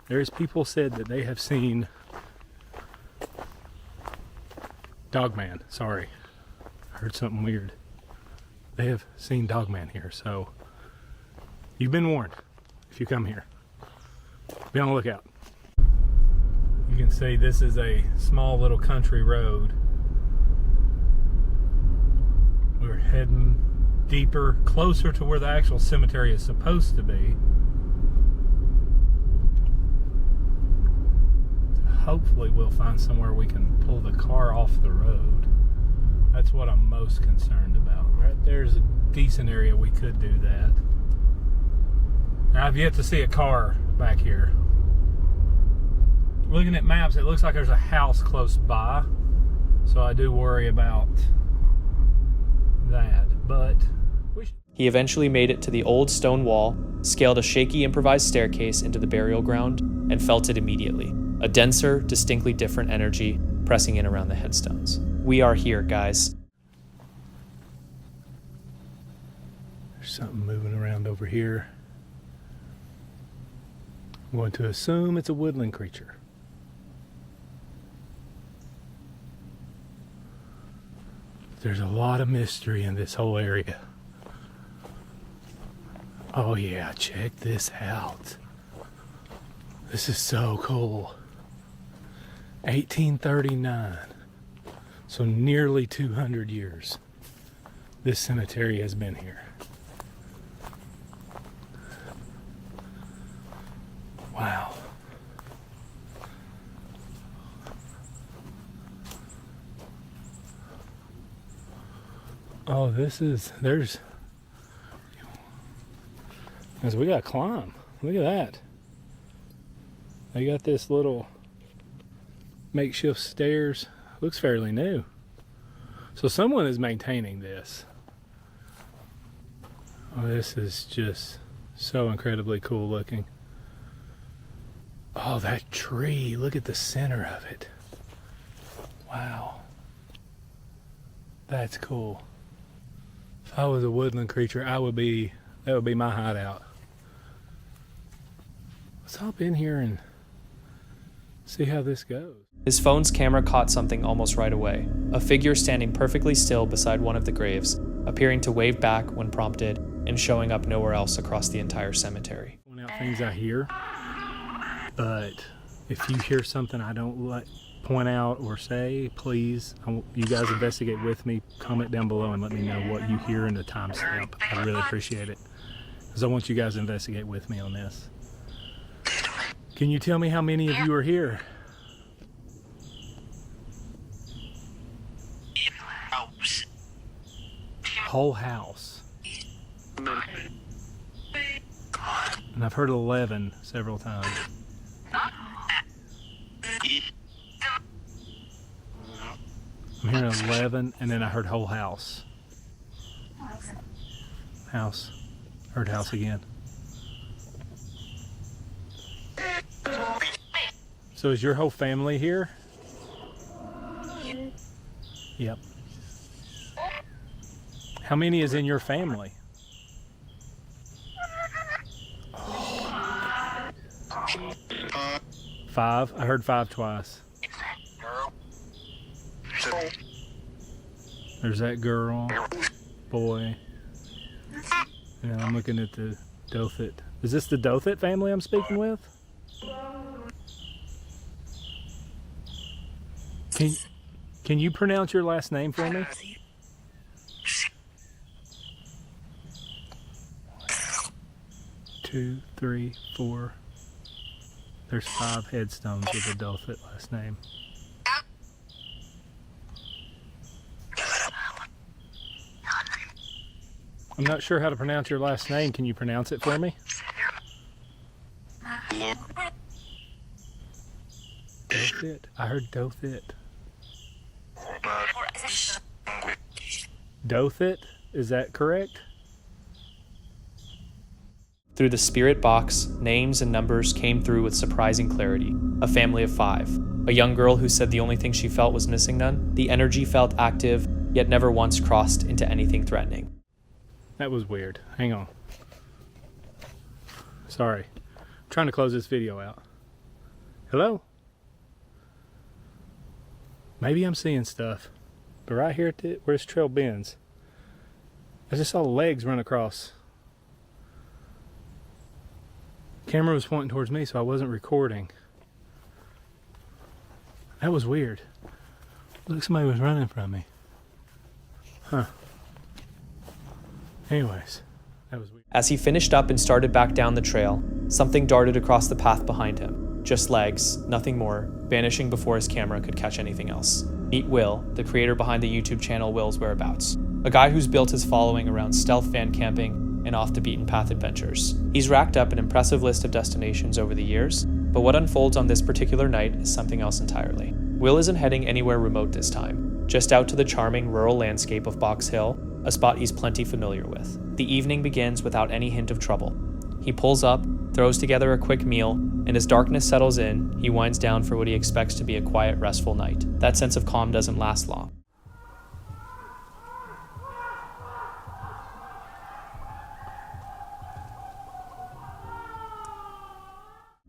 there's people said that they have seen Dogman. Sorry, I heard something weird. They have seen Dogman here, so you've been warned if you come here. Be on the lookout. You can see this is a small little country road. We're heading deeper, closer to where the actual cemetery is supposed to be. Hopefully we'll find somewhere we can pull the car off the road. That's what I'm most concerned about. Right there's a decent area we could do that. Now, I've yet to see a car back here. Looking at maps, it looks like there's a house close by. So I do worry about that, but He eventually made it to the old stone wall, scaled a shaky improvised staircase into the burial ground, and felt it immediately. A denser, distinctly different energy pressing in around the headstones. We are here, guys. There's something moving around over here. I'm going to assume it's a woodland creature. There's a lot of mystery in this whole area. Oh yeah, check this out. This is so cool. 1839. So nearly 200 years this cemetery has been here. Wow. Oh, there's, as we gotta climb. Look at that. They got this little makeshift stairs. Looks fairly new. So someone is maintaining this. Oh, this is just so incredibly cool looking. Oh, that tree. Look at the center of it. Wow. That's cool. If I was a woodland creature, that would be my hideout. Let's hop in here and see how this goes. His phone's camera caught something almost right away. A figure standing perfectly still beside one of the graves, appearing to wave back when prompted and showing up nowhere else across the entire cemetery. Point out things I hear, but if you hear something I don't point out or say, please, you guys investigate with me. Comment down below and let me know what you hear in the timestamp. I really appreciate it, because I want you guys to investigate with me on this. Can you tell me how many of you are here? Whole house. And I've heard 11 several times. I'm hearing 11, and then I heard whole house. House. Heard house again. So is your whole family here? Yep. How many is in your family? Oh. 5? I heard 5 twice. There's that girl, boy. And I'm looking at the Dothit. Is this the Dothit family I'm speaking with? Can you pronounce your last name for me? Two, three, four. There's 5 headstones with a Dothet last name. I'm not sure how to pronounce your last name. Can you pronounce it for me? Dothet. I heard Dothet. Dothet? Is that correct? Through the spirit box, names and numbers came through with surprising clarity. A family of 5. A young girl who said the only thing she felt was missing none. The energy felt active, yet never once crossed into anything threatening. That was weird. Hang on. Sorry. I'm trying to close this video out. Hello? Maybe I'm seeing stuff. But right here at where this trail bends, I just saw legs run across. Camera was pointing towards me, so I wasn't recording. That was weird. Look, somebody was running from me. Huh. Anyways, that was weird. As he finished up and started back down the trail, something darted across the path behind him. Just legs, nothing more, vanishing before his camera could catch anything else. Meet Will, the creator behind the YouTube channel Will's Whereabouts. A guy who's built his following around stealth van camping and off-the-beaten-path adventures. He's racked up an impressive list of destinations over the years, but what unfolds on this particular night is something else entirely. Will isn't heading anywhere remote this time, just out to the charming rural landscape of Box Hill, a spot he's plenty familiar with. The evening begins without any hint of trouble. He pulls up, throws together a quick meal, and as darkness settles in, he winds down for what he expects to be a quiet, restful night. That sense of calm doesn't last long.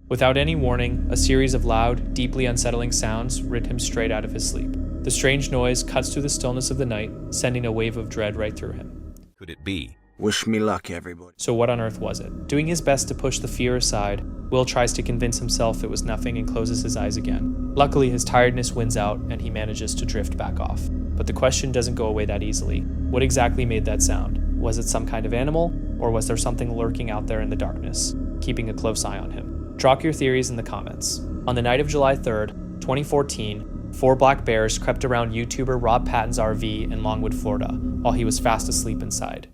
Without any warning, a series of loud, deeply unsettling sounds rip him straight out of his sleep. The strange noise cuts through the stillness of the night, sending a wave of dread right through him. Could it be? Wish me luck, everybody. So what on earth was it? Doing his best to push the fear aside, Will tries to convince himself it was nothing and closes his eyes again. Luckily, his tiredness wins out and he manages to drift back off. But the question doesn't go away that easily. What exactly made that sound? Was it some kind of animal, or was there something lurking out there in the darkness, keeping a close eye on him? Drop your theories in the comments. On the night of July 3rd, 2014, 4 black bears crept around YouTuber Rob Patton's RV in Longwood, Florida, while he was fast asleep inside.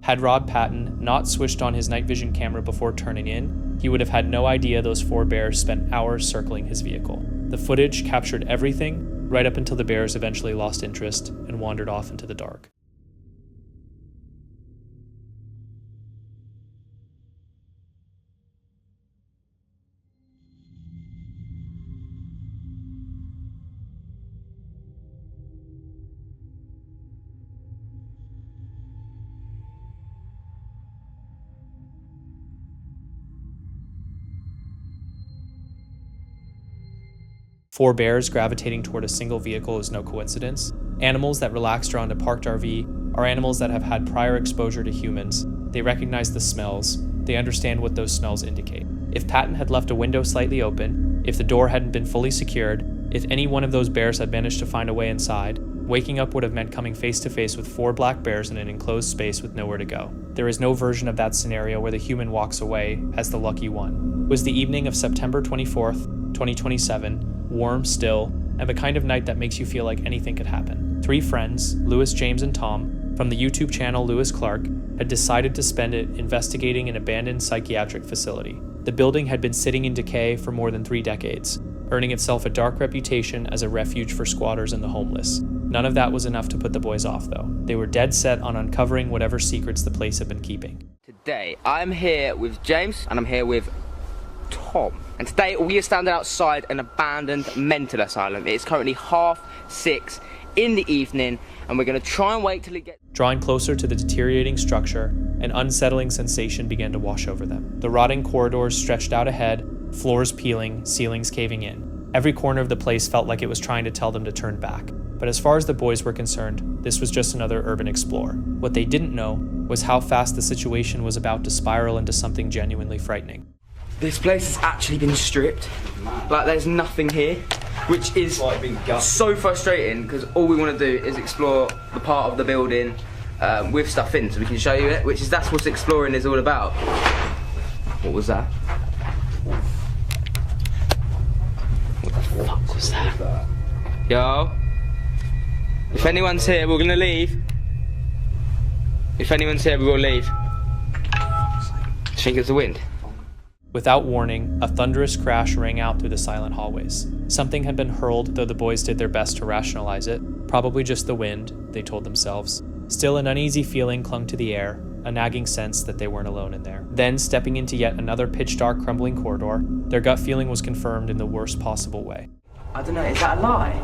Had Rob Patton not switched on his night vision camera before turning in, he would have had no idea those 4 bears spent hours circling his vehicle. The footage captured everything, right up until the bears eventually lost interest and wandered off into the dark. Four bears gravitating toward a single vehicle is no coincidence. Animals that relaxed around a parked RV are animals that have had prior exposure to humans. They recognize the smells. They understand what those smells indicate. If Patton had left a window slightly open, if the door hadn't been fully secured, if any one of those bears had managed to find a way inside, waking up would have meant coming face to face with 4 black bears in an enclosed space with nowhere to go. There is no version of that scenario where the human walks away as the lucky one. It was the evening of September 24th, 2027, warm, still, and the kind of night that makes you feel like anything could happen. 3 friends, Lewis, James, and Tom, from the YouTube channel Lewis Clark, had decided to spend it investigating an abandoned psychiatric facility. The building had been sitting in decay for more than 3 decades, earning itself a dark reputation as a refuge for squatters and the homeless. None of that was enough to put the boys off, though. They were dead set on uncovering whatever secrets the place had been keeping. Today, I'm here with James, and I'm here with Tom. And today, we are standing outside an abandoned mental asylum. It is currently 6:30 in the evening, and we're going to try and wait till it gets... Drawing closer to the deteriorating structure, an unsettling sensation began to wash over them. The rotting corridors stretched out ahead, floors peeling, ceilings caving in. Every corner of the place felt like it was trying to tell them to turn back. But as far as the boys were concerned, this was just another urban explorer. What they didn't know was how fast the situation was about to spiral into something genuinely frightening. This place has actually been stripped. Like, there's nothing here, which is so frustrating, because all we want to do is explore the part of the building with stuff in, so we can show you it, that's what exploring is all about. What was that? What the fuck was that? Yo, if anyone's here, we're gonna leave. If anyone's here, we will leave. Do you think it's the wind? Without warning, a thunderous crash rang out through the silent hallways. Something had been hurled, though the boys did their best to rationalize it. Probably just the wind, they told themselves. Still, an uneasy feeling clung to the air, a nagging sense that they weren't alone in there. Then, stepping into yet another pitch-dark, crumbling corridor, their gut feeling was confirmed in the worst possible way. I don't know, is that a lie?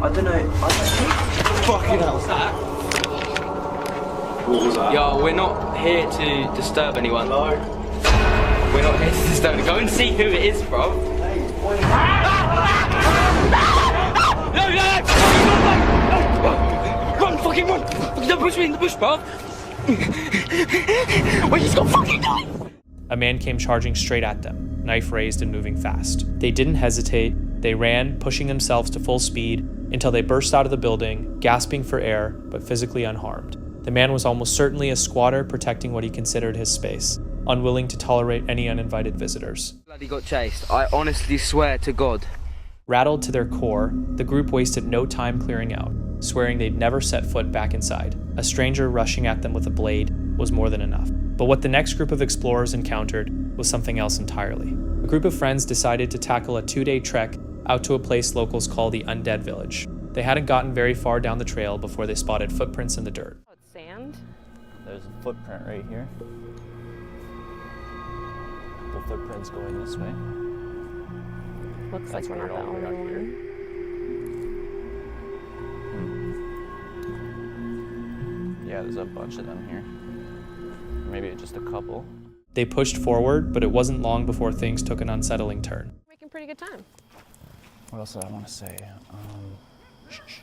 I don't know. Fucking hell. What's that? What was that? Yo, we're not here to disturb anyone. No. We're not here to disturb. Go and see who it is, bro. Run, fucking run! Don't push me in the bush, bro. We just got fucking die. A man came charging straight at them, knife raised and moving fast. They didn't hesitate. They ran, pushing themselves to full speed, until they burst out of the building, gasping for air, but physically unharmed. The man was almost certainly a squatter protecting what he considered his space, unwilling to tolerate any uninvited visitors. Bloody got chased. I honestly swear to God. Rattled to their core, the group wasted no time clearing out, swearing they'd never set foot back inside. A stranger rushing at them with a blade was more than enough. But what the next group of explorers encountered was something else entirely. A group of friends decided to tackle a 2-day trek out to a place locals call the Undead Village. They hadn't gotten very far down the trail before they spotted footprints in the dirt. Oh, it's sand? There's a footprint right here. The footprint's going this way. Looks like we're not the only one. Yeah, there's a bunch of them here. Maybe just a couple. They pushed forward, but it wasn't long before things took an unsettling turn. Making pretty good time. What else did I want to say? Shh.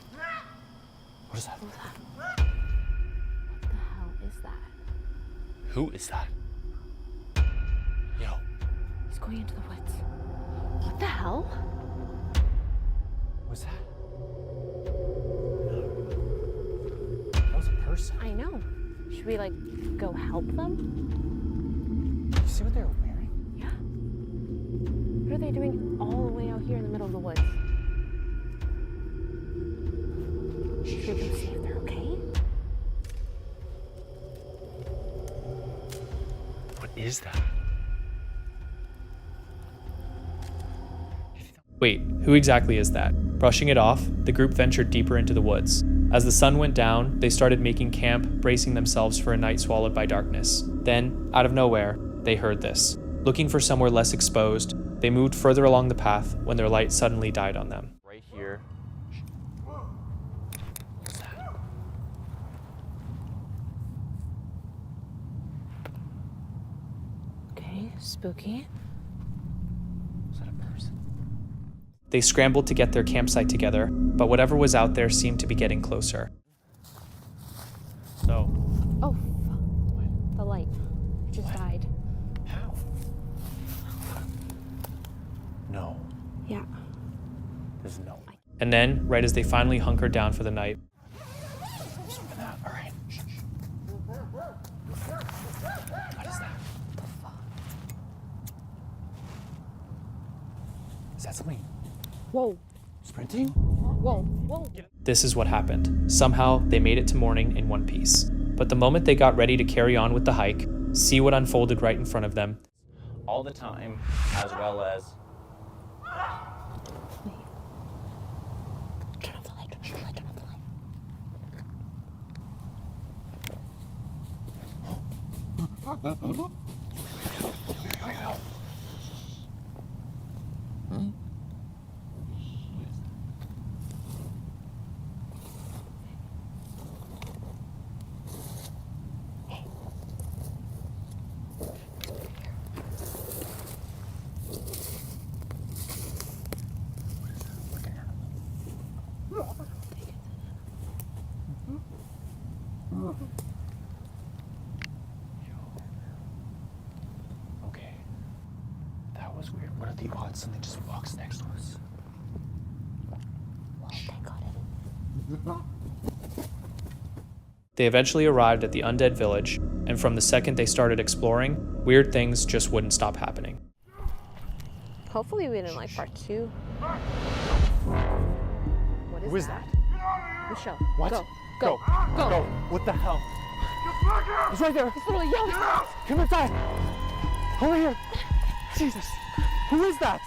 What is that? What the hell is that? Who is that? Yo. He's going into the woods. What the hell? What's that? That was a person. I know. Should we, like, go help them? You see what they were wearing? Yeah. What are they doing all the way out here in the middle of the woods? Should we go see if they're okay? What is that? Wait, who exactly is that? Brushing it off, the group ventured deeper into the woods. As the sun went down, they started making camp, bracing themselves for a night swallowed by darkness. Then, out of nowhere, they heard this. Looking for somewhere less exposed, they moved further along the path when their light suddenly died on them. Right here. What's that? Okay, spooky. Is that a person? They scrambled to get their campsite together, but whatever was out there seemed to be getting closer. So. Oh, fuck. The light. It just died. How? No. Yeah. There's no way. And then, right as they finally hunkered down for the night, Open that. All right. Shh. What is that? What the fuck? Is that something? Whoa. Sprinting? Whoa. This is what happened. Somehow, they made it to morning in one piece. But the moment they got ready to carry on with the hike, see what unfolded right in front of them. All the time, as well as... Turn off the light, turn off the light. Okay. That was weird. What are the odds something just walks next to us? Well, thank God. They eventually arrived at the undead village, and from the second they started exploring, weird things just wouldn't stop happening. Hopefully we didn't like part 2. What is that? Michelle, What? Go. Go. What the hell? He's right there. He's literally yelling. Come inside. Over here. Jesus. Who is that?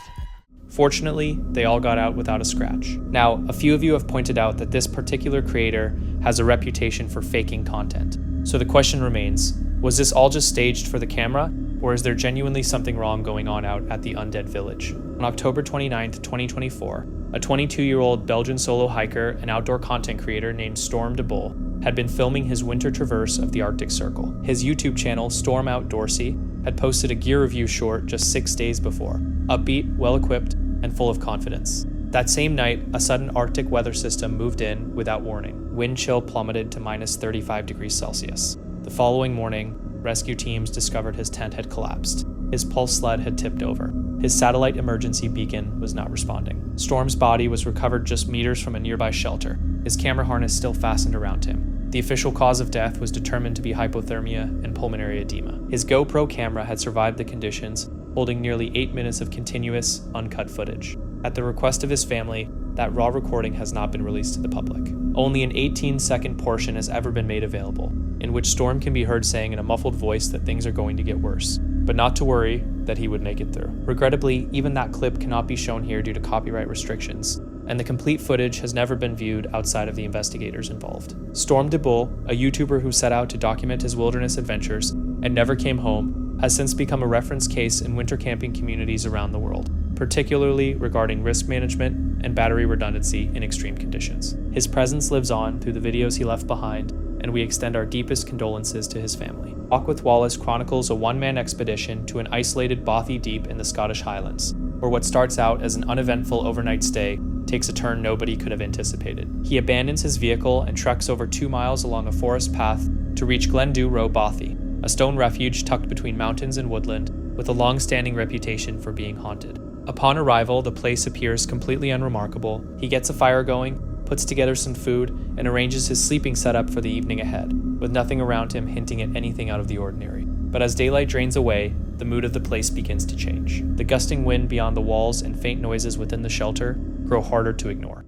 Fortunately, they all got out without a scratch. Now, a few of you have pointed out that this particular creator has a reputation for faking content. So the question remains, was this all just staged for the camera, or is there genuinely something wrong going on out at the undead village? On October 29th, 2024, a 22-year-old Belgian solo hiker and outdoor content creator named Storm de Bull had been filming his winter traverse of the Arctic Circle. His YouTube channel, Storm Outdoorsy, had posted a gear review short just 6 days before, upbeat, well-equipped, and full of confidence. That same night, a sudden Arctic weather system moved in without warning. Wind chill plummeted to minus 35 degrees Celsius. The following morning, rescue teams discovered his tent had collapsed. His pulse sled had tipped over. His satellite emergency beacon was not responding. Storm's body was recovered just meters from a nearby shelter, his camera harness still fastened around him. The official cause of death was determined to be hypothermia and pulmonary edema. His GoPro camera had survived the conditions, holding nearly 8 minutes of continuous, uncut footage. At the request of his family, that raw recording has not been released to the public. Only an 18-second portion has ever been made available, in which Storm can be heard saying in a muffled voice that things are going to get worse, but not to worry, that he would make it through. Regrettably, even that clip cannot be shown here due to copyright restrictions, and the complete footage has never been viewed outside of the investigators involved. Storm de Bull, a YouTuber who set out to document his wilderness adventures and never came home, has since become a reference case in winter camping communities around the world, particularly regarding risk management and battery redundancy in extreme conditions. His presence lives on through the videos he left behind, and we extend our deepest condolences to his family. Walk with Wallace chronicles a one-man expedition to an isolated bothy deep in the Scottish Highlands, where what starts out as an uneventful overnight stay takes a turn nobody could have anticipated. He abandons his vehicle and treks over 2 miles along a forest path to reach Glendu Row Bothy, a stone refuge tucked between mountains and woodland with a long-standing reputation for being haunted. Upon arrival, the place appears completely unremarkable. He gets a fire going, puts together some food, and arranges his sleeping setup for the evening ahead, with nothing around him hinting at anything out of the ordinary. But as daylight drains away, the mood of the place begins to change. The gusting wind beyond the walls and faint noises within the shelter grow harder to ignore.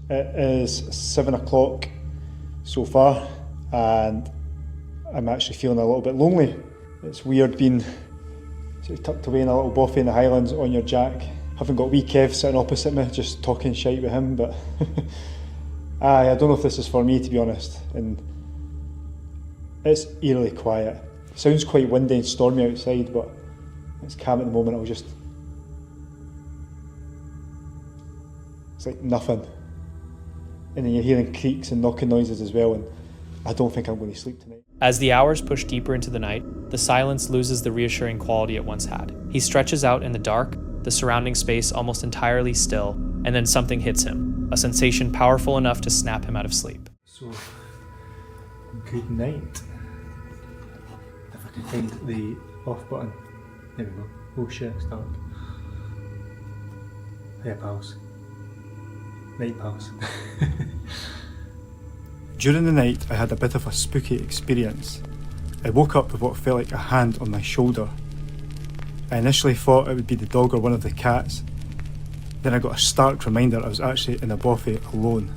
It is 7 o'clock so far, and I'm actually feeling a little bit lonely. It's weird being sort of tucked away in a little bothy in the Highlands on your jack. Haven't got wee Kev sitting opposite me, just talking shite with him, but I don't know if this is for me, to be honest. And it's eerily quiet. It sounds quite windy and stormy outside, but it's calm at the moment. It's like nothing. And then you're hearing creaks and knocking noises as well, and I don't think I'm going to sleep tonight. As the hours push deeper into the night, the silence loses the reassuring quality it once had. He stretches out in the dark, the surrounding space almost entirely still, and then something hits him, a sensation powerful enough to snap him out of sleep. So, good night. If I can find the off button. There we go. Oh shit, it's dark. Hey pals. Night pals. During the night, I had a bit of a spooky experience. I woke up with what felt like a hand on my shoulder. I initially thought it would be the dog or one of the cats, Then I got a stark reminder I was actually in a bothy alone.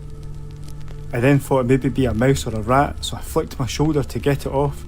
I then thought it maybe be a mouse or a rat, so I flicked my shoulder to get it off.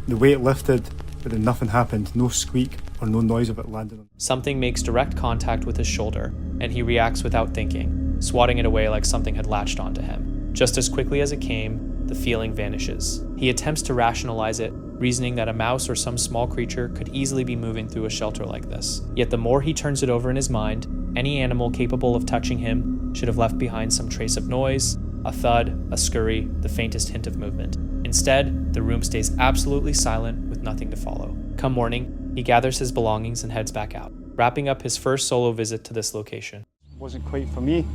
The weight lifted, but then nothing happened, no squeak or no noise of it landing on. Something makes direct contact with his shoulder, and he reacts without thinking, swatting it away like something had latched onto him. Just as quickly as it came, the feeling vanishes. He attempts to rationalize it, reasoning that a mouse or some small creature could easily be moving through a shelter like this. Yet the more he turns it over in his mind, any animal capable of touching him should have left behind some trace of noise, a thud, a scurry, the faintest hint of movement. Instead, the room stays absolutely silent with nothing to follow. Come morning, he gathers his belongings and heads back out, wrapping up his first solo visit to this location. Wasn't quite for me.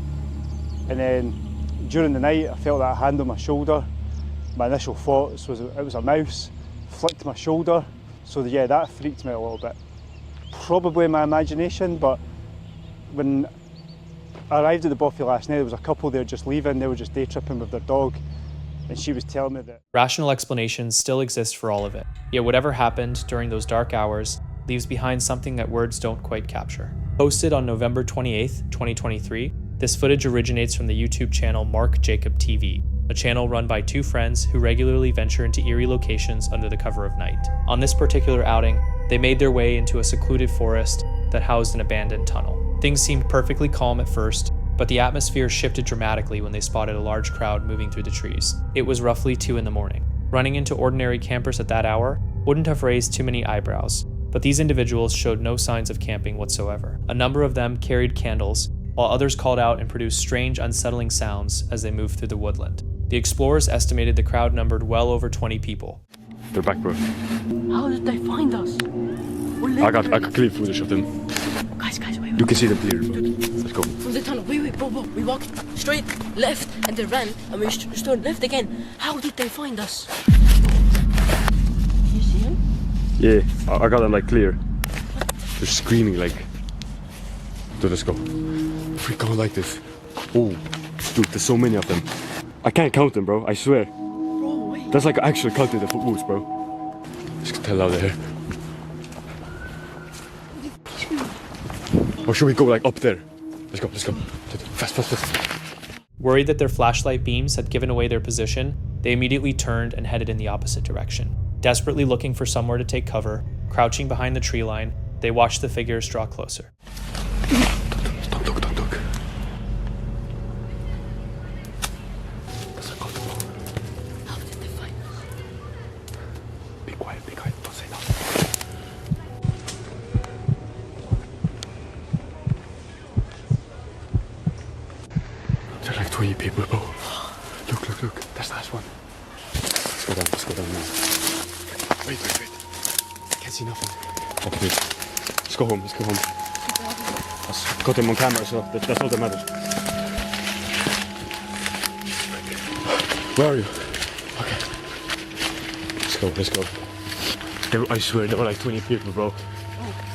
And then during the night, I felt that hand on my shoulder. My initial thoughts was it was a mouse. Flicked my shoulder. So yeah, that freaked me a little bit. Probably my imagination, but when I arrived at the bothy last night, there was a couple there just leaving. They were just day tripping with their dog. And she was telling me that rational explanations still exist for all of it. Yet whatever happened during those dark hours leaves behind something that words don't quite capture. Posted on November 28th, 2023, this footage originates from the YouTube channel Mark Jacob TV, a channel run by two friends who regularly venture into eerie locations under the cover of night. On this particular outing, they made their way into a secluded forest that housed an abandoned tunnel. Things seemed perfectly calm at first, but the atmosphere shifted dramatically when they spotted a large crowd moving through the trees. It was roughly 2 in the morning. Running into ordinary campers at that hour wouldn't have raised too many eyebrows, but these individuals showed no signs of camping whatsoever. A number of them carried candles, while others called out and produced strange, unsettling sounds as they moved through the woodland. The explorers estimated the crowd numbered well over 20 people. They're back, bro. How did they find us? I got clear footage of them. Guys, wait. You can see them clear. Let's go. From the tunnel. Wait, bro. We walked straight left and they ran and we stood left again. How did they find us? You see him? Yeah, I got them like clear. They're screaming like. Dude, let's go. If we go like this. Oh, dude, there's so many of them. I can't count them, bro. I swear. Bro, wait. That's like actually counting the footballs, bro. Let's get the hell out of here. Or should we go like up there? Let's go. Fast. Worried that their flashlight beams had given away their position, they immediately turned and headed in the opposite direction. Desperately looking for somewhere to take cover, crouching behind the tree line, they watched the figures draw closer. Don't look. How did they find us? Be quiet. Don't say nothing. There are like 20 people, bro. Look. That's the last one. Let's go down now. Wait. Can't see nothing. Okay, let's go home. I've got them on camera, so that's all that matters. Where are you? Okay. Let's go. I swear there were like 20 people, bro.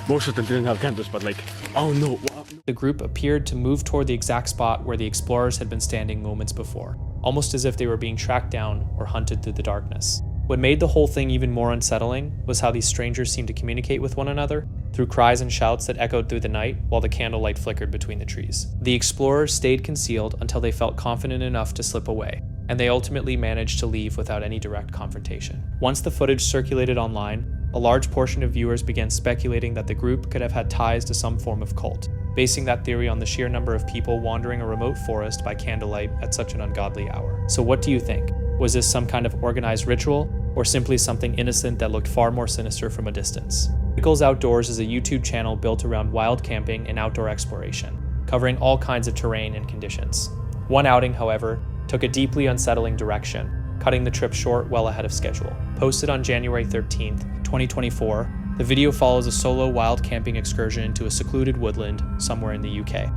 Most of them didn't have candles, but like, oh no. The group appeared to move toward the exact spot where the explorers had been standing moments before, almost as if they were being tracked down or hunted through the darkness. What made the whole thing even more unsettling was how these strangers seemed to communicate with one another through cries and shouts that echoed through the night while the candlelight flickered between the trees. The explorers stayed concealed until they felt confident enough to slip away, and they ultimately managed to leave without any direct confrontation. Once the footage circulated online, a large portion of viewers began speculating that the group could have had ties to some form of cult, basing that theory on the sheer number of people wandering a remote forest by candlelight at such an ungodly hour. So what do you think? Was this some kind of organized ritual, or simply something innocent that looked far more sinister from a distance? Pickles Outdoors is a YouTube channel built around wild camping and outdoor exploration, covering all kinds of terrain and conditions. One outing, however, took a deeply unsettling direction, cutting the trip short well ahead of schedule. Posted on January 13th, 2024, the video follows a solo wild camping excursion into a secluded woodland somewhere in the UK.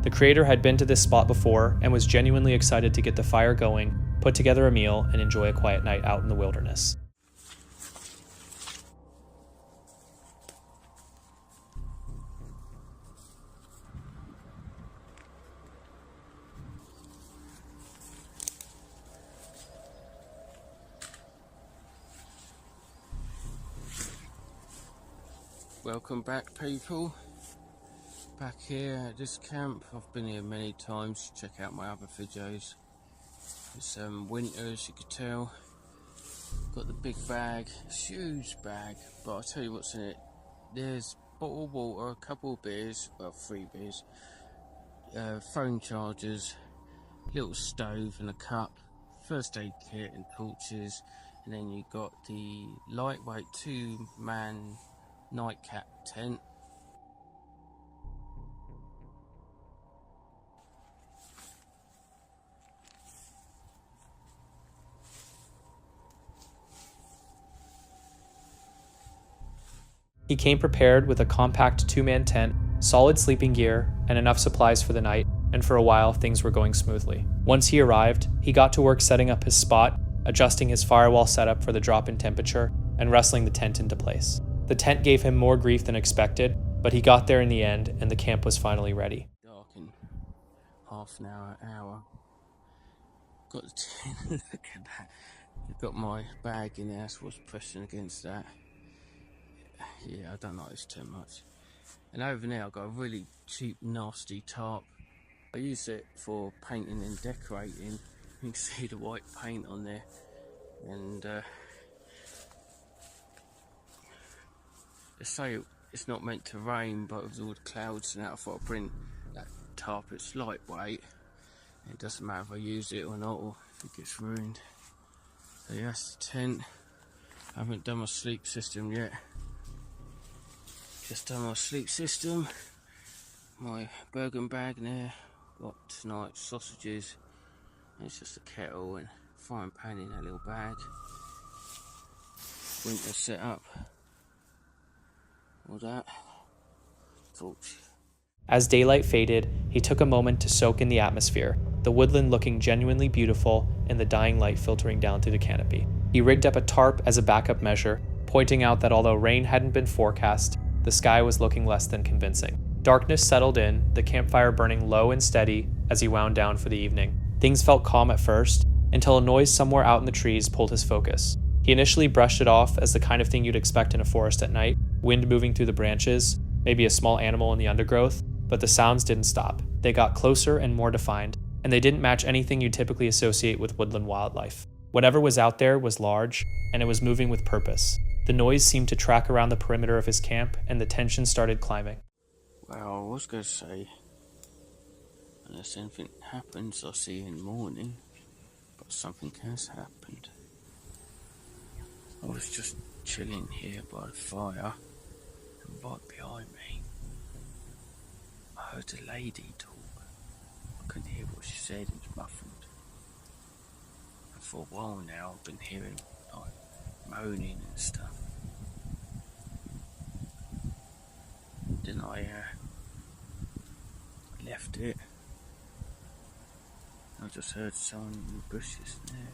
The creator had been to this spot before and was genuinely excited to get the fire going, put together a meal, and enjoy a quiet night out in the wilderness. Welcome back, people. back here at this camp. I've been here many times. Check out my other videos. It's winter, as you could tell. Got the big bag, it's a huge bag, but I'll tell you what's in it. There's bottled water, a couple of beers, well 3 beers, phone chargers, little stove and a cup, first aid kit and torches, and then you got the lightweight 2-man nightcap tent. He came prepared with a compact 2-man tent, solid sleeping gear, and enough supplies for the night, and for a while things were going smoothly. Once he arrived, he got to work setting up his spot, adjusting his firewall setup for the drop in temperature, and wrestling the tent into place. The tent gave him more grief than expected, but he got there in the end, and the camp was finally ready. Dark in half an hour. Got the tent, look at that. You've got my bag in there, so what's pressing against that. Yeah, I don't like this too much. And over there I've got a really cheap, nasty tarp. I use it for painting and decorating. You can see the white paint on there. And they say it's not meant to rain, but with all the clouds and that, I thought I'd bring that tarp. It's lightweight. It doesn't matter if I use it or not, or if it gets ruined. So yeah, that's the tent. I haven't done my sleep system yet. Just done my sleep system. My burger bag in there. Got tonight's sausages. And it's just a kettle and frying pan in that little bag. Winter set up. All that. Torch. As daylight faded, he took a moment to soak in the atmosphere, the woodland looking genuinely beautiful and the dying light filtering down through the canopy. He rigged up a tarp as a backup measure, pointing out that although rain hadn't been forecast, the sky was looking less than convincing. Darkness settled in, the campfire burning low and steady as he wound down for the evening. Things felt calm at first, until a noise somewhere out in the trees pulled his focus. He initially brushed it off as the kind of thing you'd expect in a forest at night, wind moving through the branches, maybe a small animal in the undergrowth, but the sounds didn't stop. They got closer and more defined, and they didn't match anything you'd typically associate with woodland wildlife. Whatever was out there was large, and it was moving with purpose. The noise seemed to track around the perimeter of his camp, and the tension started climbing. Well, I was going to say, unless anything happens, I'll see you in the morning, but something has happened. I was just chilling here by the fire, and right behind me, I heard a lady talk. I couldn't hear what she said, it was muffled. And for a while now, I've been hearing like moaning and stuff. Then I left it. I just heard someone in the bushes there.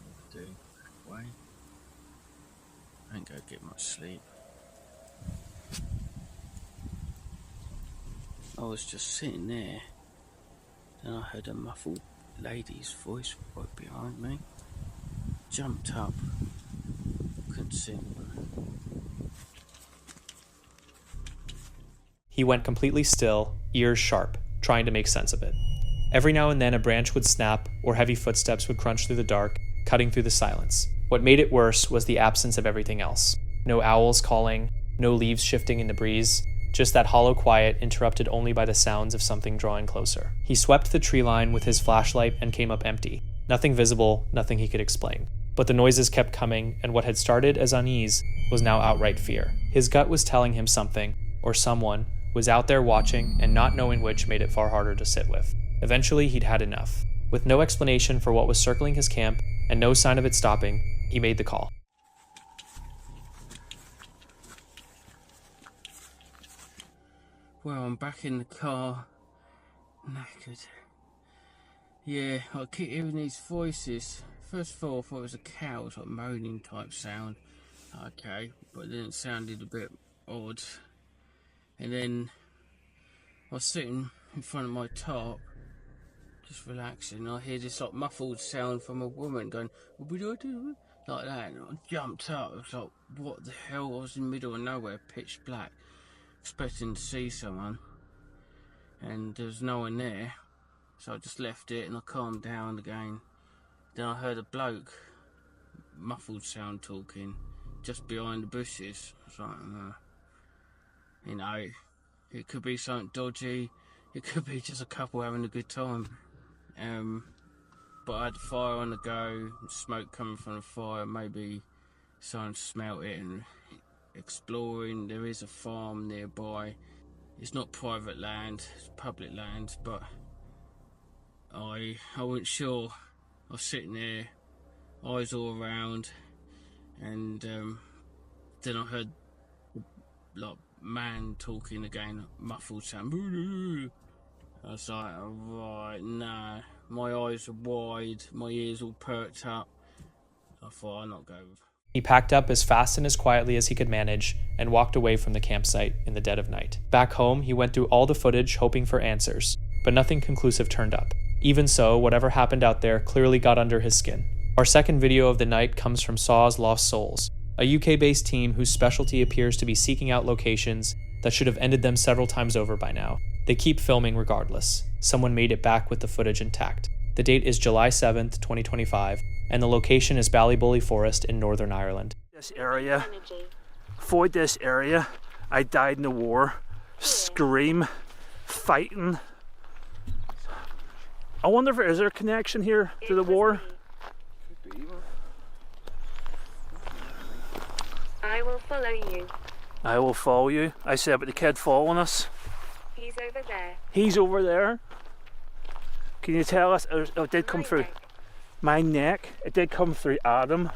What do I do? Back away. I ain't gonna get much sleep. I was just sitting there. Then I heard a muffled lady's voice right behind me. Jumped up. Couldn't see anyone. He went completely still, ears sharp, trying to make sense of it. Every now and then a branch would snap or heavy footsteps would crunch through the dark, cutting through the silence. What made it worse was the absence of everything else. No owls calling, no leaves shifting in the breeze, just that hollow quiet interrupted only by the sounds of something drawing closer. He swept the tree line with his flashlight and came up empty. Nothing visible, nothing he could explain. But the noises kept coming, and what had started as unease was now outright fear. His gut was telling him something, or someone, was out there watching, and not knowing which made it far harder to sit with. Eventually, he'd had enough. With no explanation for what was circling his camp, and no sign of it stopping, he made the call. Well, I'm back in the car, knackered. Yeah, I keep hearing these voices. First of all, I thought it was a cow, it was like a moaning type sound. Okay, but then it sounded a bit odd. And then I was sitting in front of my tarp, just relaxing, and I hear this like muffled sound from a woman going, "What do I do?" Like that, and I jumped up. I was like, what the hell? I was in the middle of nowhere, pitch black. expecting to see someone, and there was no one there, so I just left it and I calmed down again. Then I heard a bloke, muffled sound, talking just behind the bushes. I was like, you know, it could be something dodgy, it could be just a couple having a good time. But I had the fire on the go, smoke coming from the fire, maybe someone smelt it and exploring. There is a farm nearby. It's not private land, it's public land, but I wasn't sure. I was sitting there, eyes all around, and then I heard like man talking again, muffled sound. I was like, alright, nah. My eyes are wide, my ears all perked up. I thought, I'll not go. He packed up as fast and as quietly as he could manage and walked away from the campsite in the dead of night. Back home, he went through all the footage hoping for answers, but nothing conclusive turned up. Even so, whatever happened out there clearly got under his skin. Our second video of the night comes from Saw's Lost Souls, a UK-based team whose specialty appears to be seeking out locations that should have ended them several times over by now. They keep filming regardless. Someone made it back with the footage intact. The date is July 7th, 2025, and the location is Ballybully Forest in Northern Ireland. This area, avoid this area. I died in the war. Scream, fighting. I wonder if is there a connection here to the war? I will follow you. I will follow you. I said about the kid following us. He's over there. He's over there. Can you tell us? Oh, it did come through my neck. It did come through Adam.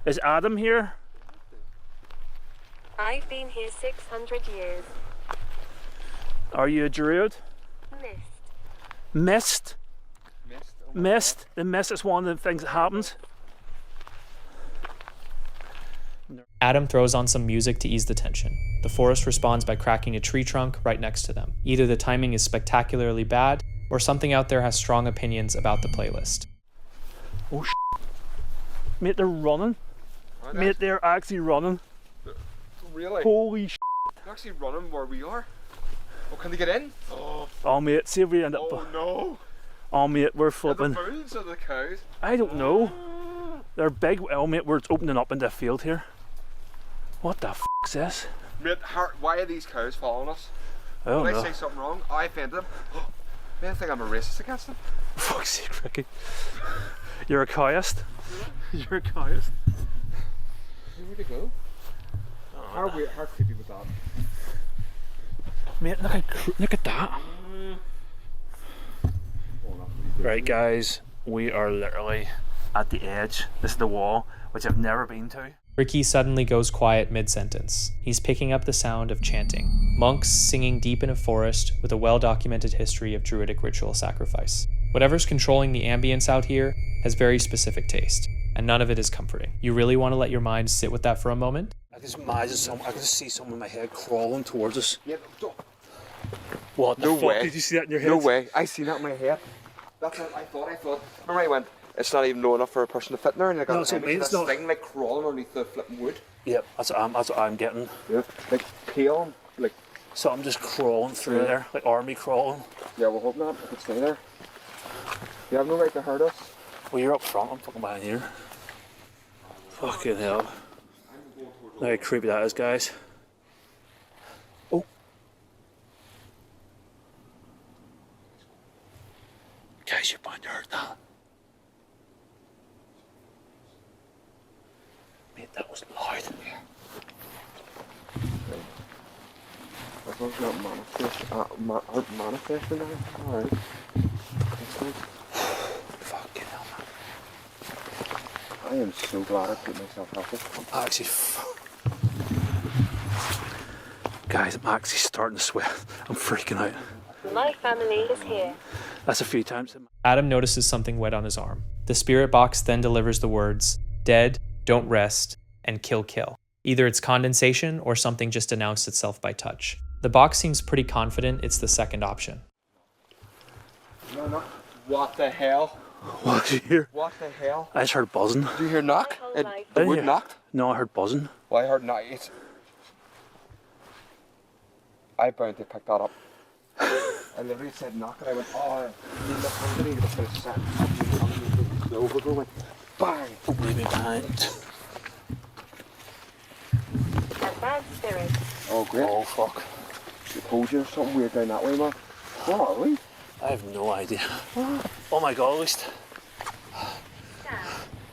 Is Adam here? I've been here 600 years. Are you a druid? Mist. Mist? Mist? The mist is one of the things that happens. Adam throws on some music to ease the tension. The forest responds by cracking a tree trunk right next to them. Either the timing is spectacularly bad, or something out there has strong opinions about the playlist. Oh mate, they're running. Mate, they're actually running. Really? Holy shit. They're actually running where we are. Oh, can they get in? Oh mate, see if we end up... Oh no. Oh mate, we're flipping. Are the bulls or the cows? I don't know. They're big. Oh mate, we're opening up into a field here. What the f***'s this? Mate, why are these cows following us? I don't know. When I say something wrong, I offend them. Man, I think I'm a racist against them. For fuck's sake, Ricky. You're a cowist? You're a cowist? Where'd they go? How creepy was that? Mate, look at that. Right guys, we are literally at the edge. This is the wall, which I've never been to. Ricky suddenly goes quiet mid-sentence. He's picking up the sound of chanting. Monks singing deep in a forest with a well-documented history of druidic ritual sacrifice. Whatever's controlling the ambience out here has very specific taste, and none of it is comforting. You really want to let your mind sit with that for a moment? I can just imagine I can just see someone in my head crawling towards us. Yeah, what the no fuck? way. Did you see that in your head? No way. I seen that in my head. That's what I thought. Remember I went, it's not even low enough for a person to fit in there, and I got No, so this thing like crawling underneath the flipping wood. Yep, that's what I'm getting. Yeah, like pale, like something just crawling through there, like army crawling. Yeah, we'll hope not. If it's stay there. You have no right to hurt us. Well, you're up front. I'm fucking behind here. Fucking hell. How creepy that is, guys. Oh. Guys, you're bound to hurt that. Mate, that was loud. That was not manifesting now. Alright. Fucking hell, man. I am so glad I put myself healthy. I'm actually... Guys, I'm actually starting to sweat. I'm freaking out. My family is here. That's a few times. Adam notices something wet on his arm. The spirit box then delivers the words, dead, don't rest, and kill kill. Either it's condensation or something just announced itself by touch. The box seems pretty confident it's the second option. No. What the hell? What did you hear? What the hell? I just heard buzzing. Did you hear knock? The wood knocked? No, I heard buzzing. Well, I heard knock. I bound to pick that up. I literally said knock and I went, oh, you look underneath it, but it's set. The overgo went bang. Leave it behind. A bad spirit. Oh, great. Oh, fuck. I told you there's something weird down that way, man. What are we? I have no idea. Oh my god, at least.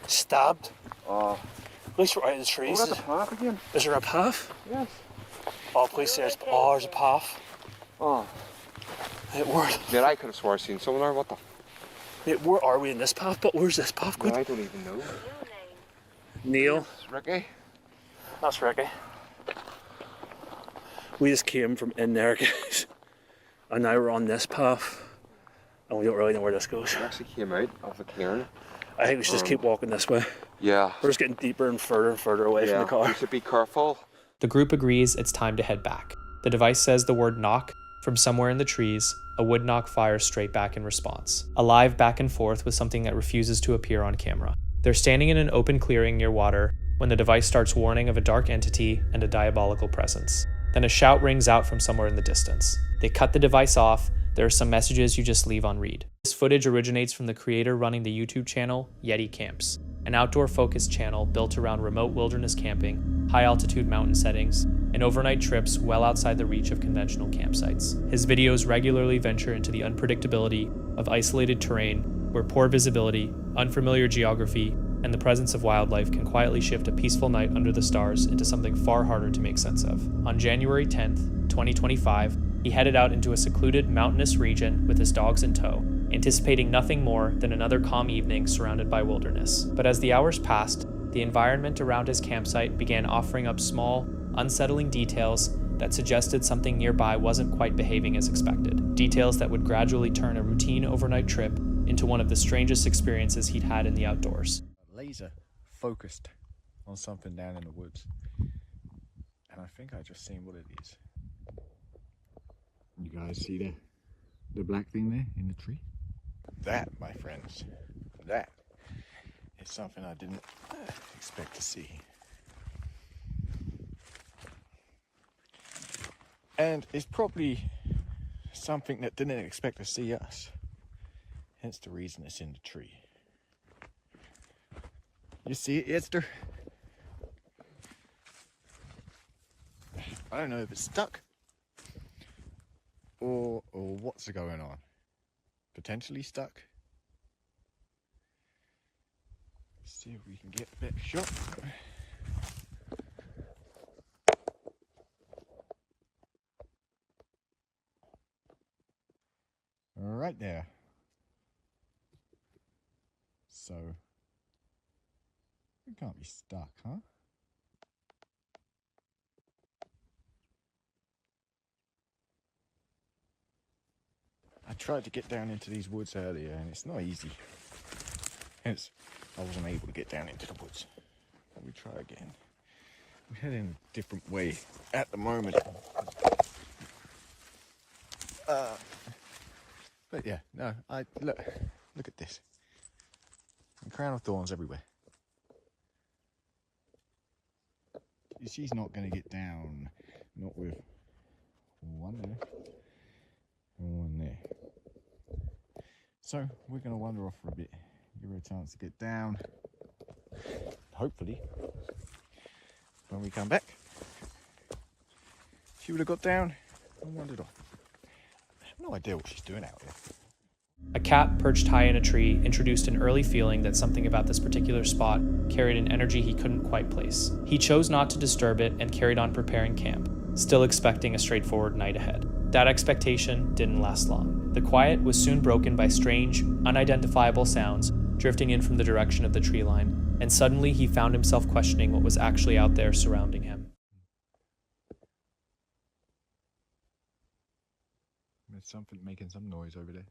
Stabbed. Oh. At least we're out of the trees. We're at the path again. Is there a path? Yes. Oh, please, there's a path. Oh. It were. Man, I could have swore I seen someone there. What the? Mate, where are we in this path? But where's this path going? I don't even know. Neil. It's Ricky. That's Ricky. We just came from in there, guys. And now we're on this path. And we don't really know where this goes. We actually came out of the clearing. I think we should just keep walking this way. Yeah. We're just getting deeper and further away from the car. We should be careful. The group agrees it's time to head back. The device says the word knock. From somewhere in the trees, a wood knock fires straight back in response. A live back and forth with something that refuses to appear on camera. They're standing in an open clearing near water when the device starts warning of a dark entity and a diabolical presence. Then a shout rings out from somewhere in the distance. They cut the device off. There are some messages you just leave on read. This footage originates from the creator running the YouTube channel Yeti Camps, an outdoor-focused channel built around remote wilderness camping, high-altitude mountain settings, and overnight trips well outside the reach of conventional campsites. His videos regularly venture into the unpredictability of isolated terrain where poor visibility, unfamiliar geography, and the presence of wildlife can quietly shift a peaceful night under the stars into something far harder to make sense of. On January 10th, 2025, he headed out into a secluded mountainous region with his dogs in tow, anticipating nothing more than another calm evening surrounded by wilderness. But as the hours passed, the environment around his campsite began offering up small, unsettling details that suggested something nearby wasn't quite behaving as expected. Details that would gradually turn a routine overnight trip into one of the strangest experiences he'd had in the outdoors. Laser focused on something down in the woods, and I think I just seen what it is. You guys see the black thing there in the tree? That, my friends, that is something I didn't expect to see. And it's probably something that didn't expect to see us. Hence the reason it's in the tree. You see it, Esther? I don't know if it's stuck or what's going on. Potentially stuck. Let's see if we can get a better shot. Right there. So it can't be stuck, huh? I tried to get down into these woods earlier and it's not easy. Hence, I wasn't able to get down into the woods. Let me try again. We're heading a different way at the moment. But yeah, no, look at this. A crown of thorns everywhere. She's not going to get down, not with one there and one there. So we're going to wander off for a bit, give her a chance to get down. Hopefully, when we come back, she would have got down and wandered off. I have no idea what she's doing out there. A cat perched high in a tree introduced an early feeling that something about this particular spot carried an energy he couldn't quite place. He chose not to disturb it and carried on preparing camp, still expecting a straightforward night ahead. That expectation didn't last long. The quiet was soon broken by strange, unidentifiable sounds drifting in from the direction of the tree line, and suddenly he found himself questioning what was actually out there surrounding him. There's something making some noise over there.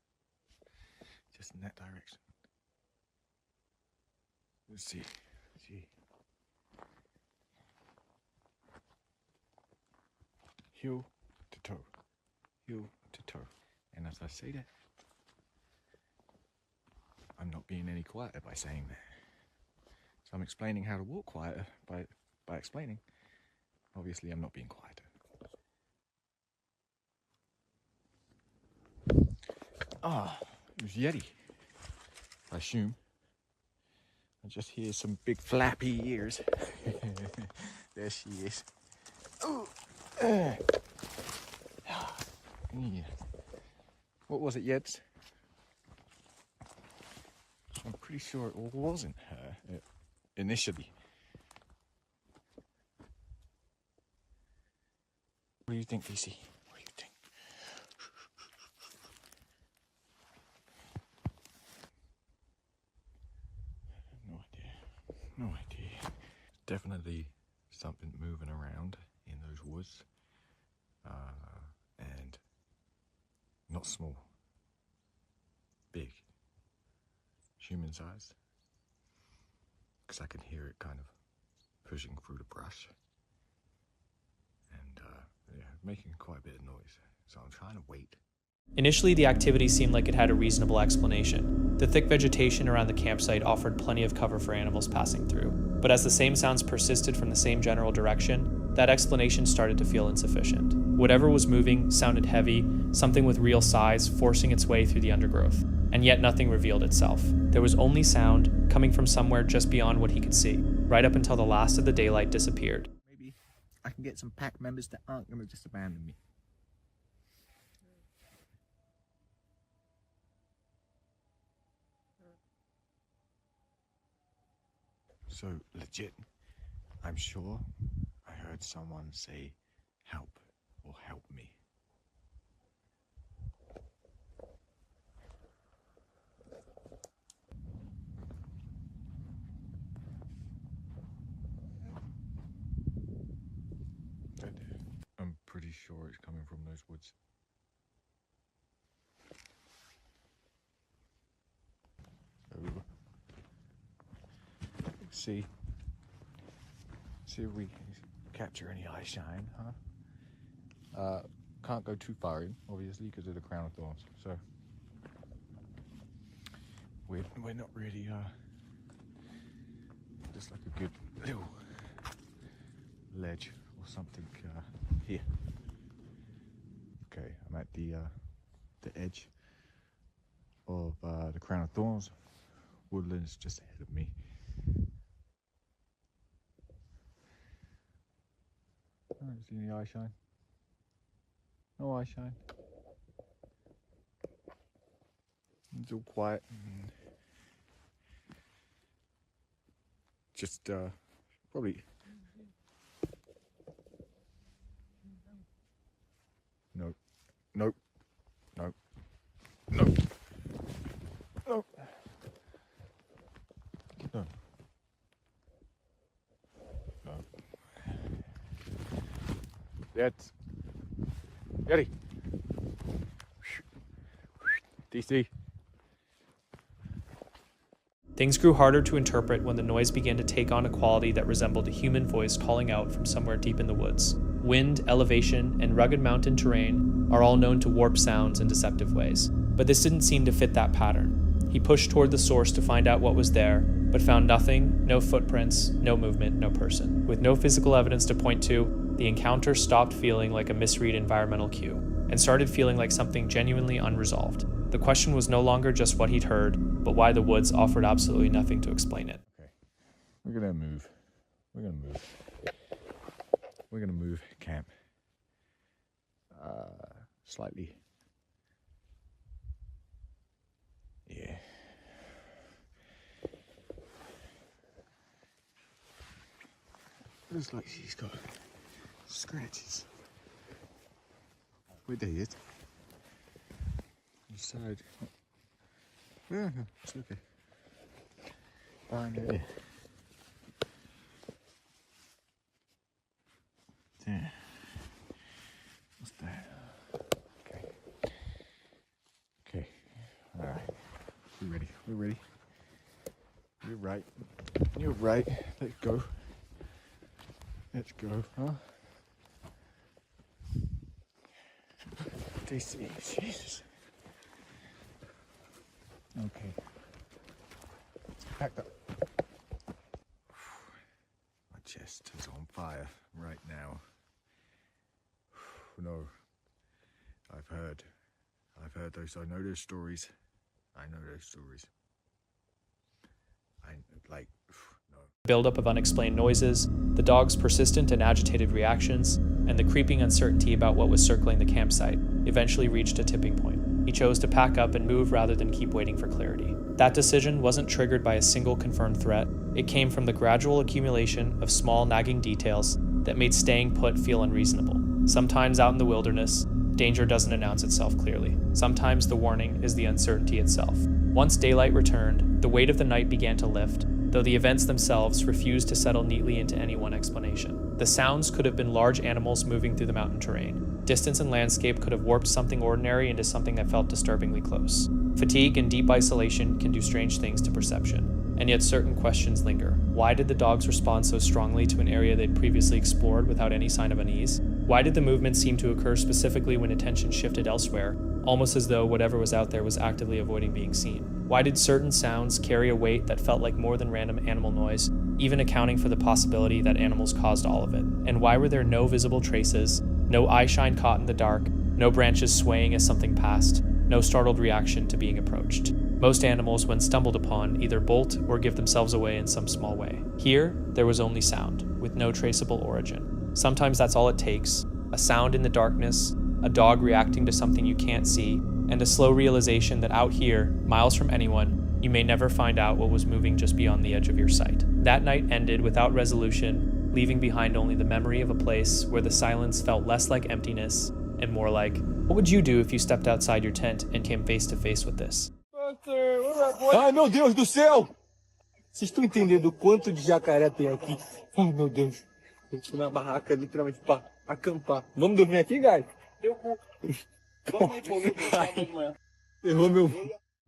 Just in that direction. Let's see. Heel to toe. Heel to toe. And as I say that, I'm not being any quieter by saying that. So I'm explaining how to walk quieter by explaining. Obviously I'm not being quieter. Ah, it was Yeti. I assume. I just hear some big flappy ears. There she is. Ooh. Yeah. What was it, Yeds? I'm pretty sure it wasn't her initially. What do you think, DC? What do you think? No idea. No idea. Definitely something moving around in those woods. And not small. Big. Human sized. Because I can hear it kind of pushing through the brush. And yeah, making quite a bit of noise. So I'm trying to wait. Initially, the activity seemed like it had a reasonable explanation. The thick vegetation around the campsite offered plenty of cover for animals passing through. But as the same sounds persisted from the same general direction, that explanation started to feel insufficient. Whatever was moving sounded heavy, something with real size forcing its way through the undergrowth. And yet nothing revealed itself. There was only sound coming from somewhere just beyond what he could see, right up until the last of the daylight disappeared. Maybe I can get some pack members that aren't going to just abandon me. So, legit, I'm sure I heard someone say help or help me. I'm pretty sure it's coming from those woods. Over. See if we capture any eye shine, huh? Can't go too far in, obviously, because of the crown of thorns. So we're not really just like a good little ledge or something here. Okay, I'm at the edge of the crown of thorns. Woodlands just ahead of me. I don't see any eye shine. No eye shine. It's all quiet. Just probably. Nope. Nope. Nope. Nope. Nope. No. No. Yeti. DC. Things grew harder to interpret when the noise began to take on a quality that resembled a human voice calling out from somewhere deep in the woods. Wind, elevation, and rugged mountain terrain are all known to warp sounds in deceptive ways, but this didn't seem to fit that pattern. He pushed toward the source to find out what was there, but found nothing, no footprints, no movement, no person. With no physical evidence to point to, the encounter stopped feeling like a misread environmental cue, and started feeling like something genuinely unresolved. The question was no longer just what he'd heard, but why the woods offered absolutely nothing to explain it. Okay, we're gonna move. We're gonna move camp. Slightly. Yeah. Looks like she's got scratches. Wait, there he is. Inside. Yeah, no, it's okay. Behind there. There. What's that? Okay. Okay. All right. We're ready. We're ready. You're right. You're right. Let's go. Let's go, huh? DC, Jesus. Okay. Packed up. My chest is on fire right now. No. I've heard I've heard those. I know those stories. I know those stories. No. Buildup of unexplained noises, the dog's persistent and agitated reactions, and the creeping uncertainty about what was circling the campsite eventually reached a tipping point. He chose to pack up and move rather than keep waiting for clarity. That decision wasn't triggered by a single confirmed threat. It came from the gradual accumulation of small nagging details that made staying put feel unreasonable. Sometimes out in the wilderness, danger doesn't announce itself clearly. Sometimes the warning is the uncertainty itself. Once daylight returned, the weight of the night began to lift, though the events themselves refused to settle neatly into any one explanation. The sounds could have been large animals moving through the mountain terrain. Distance and landscape could have warped something ordinary into something that felt disturbingly close. Fatigue and deep isolation can do strange things to perception, and yet certain questions linger. Why did the dogs respond so strongly to an area they'd previously explored without any sign of unease? Why did the movement seem to occur specifically when attention shifted elsewhere, almost as though whatever was out there was actively avoiding being seen? Why did certain sounds carry a weight that felt like more than random animal noise, even accounting for the possibility that animals caused all of it? And why were there no visible traces, no eye shine caught in the dark, no branches swaying as something passed, no startled reaction to being approached? Most animals, when stumbled upon, either bolt or give themselves away in some small way. Here, there was only sound, with no traceable origin. Sometimes that's all it takes, a sound in the darkness, a dog reacting to something you can't see, and a slow realization that out here, miles from anyone, you may never find out what was moving just beyond the edge of your sight. That night ended without resolution, leaving behind only the memory of a place where the silence felt less like emptiness and more like, what would you do if you stepped outside your tent and came face to face with this? Ai, meu Deus do céu! Vocês estão entendendo o quanto de jacaré tem aqui? Ai, meu Deus. A gente na barraca literalmente pra acampar. Vamos dormir aqui, guys? Errou meu.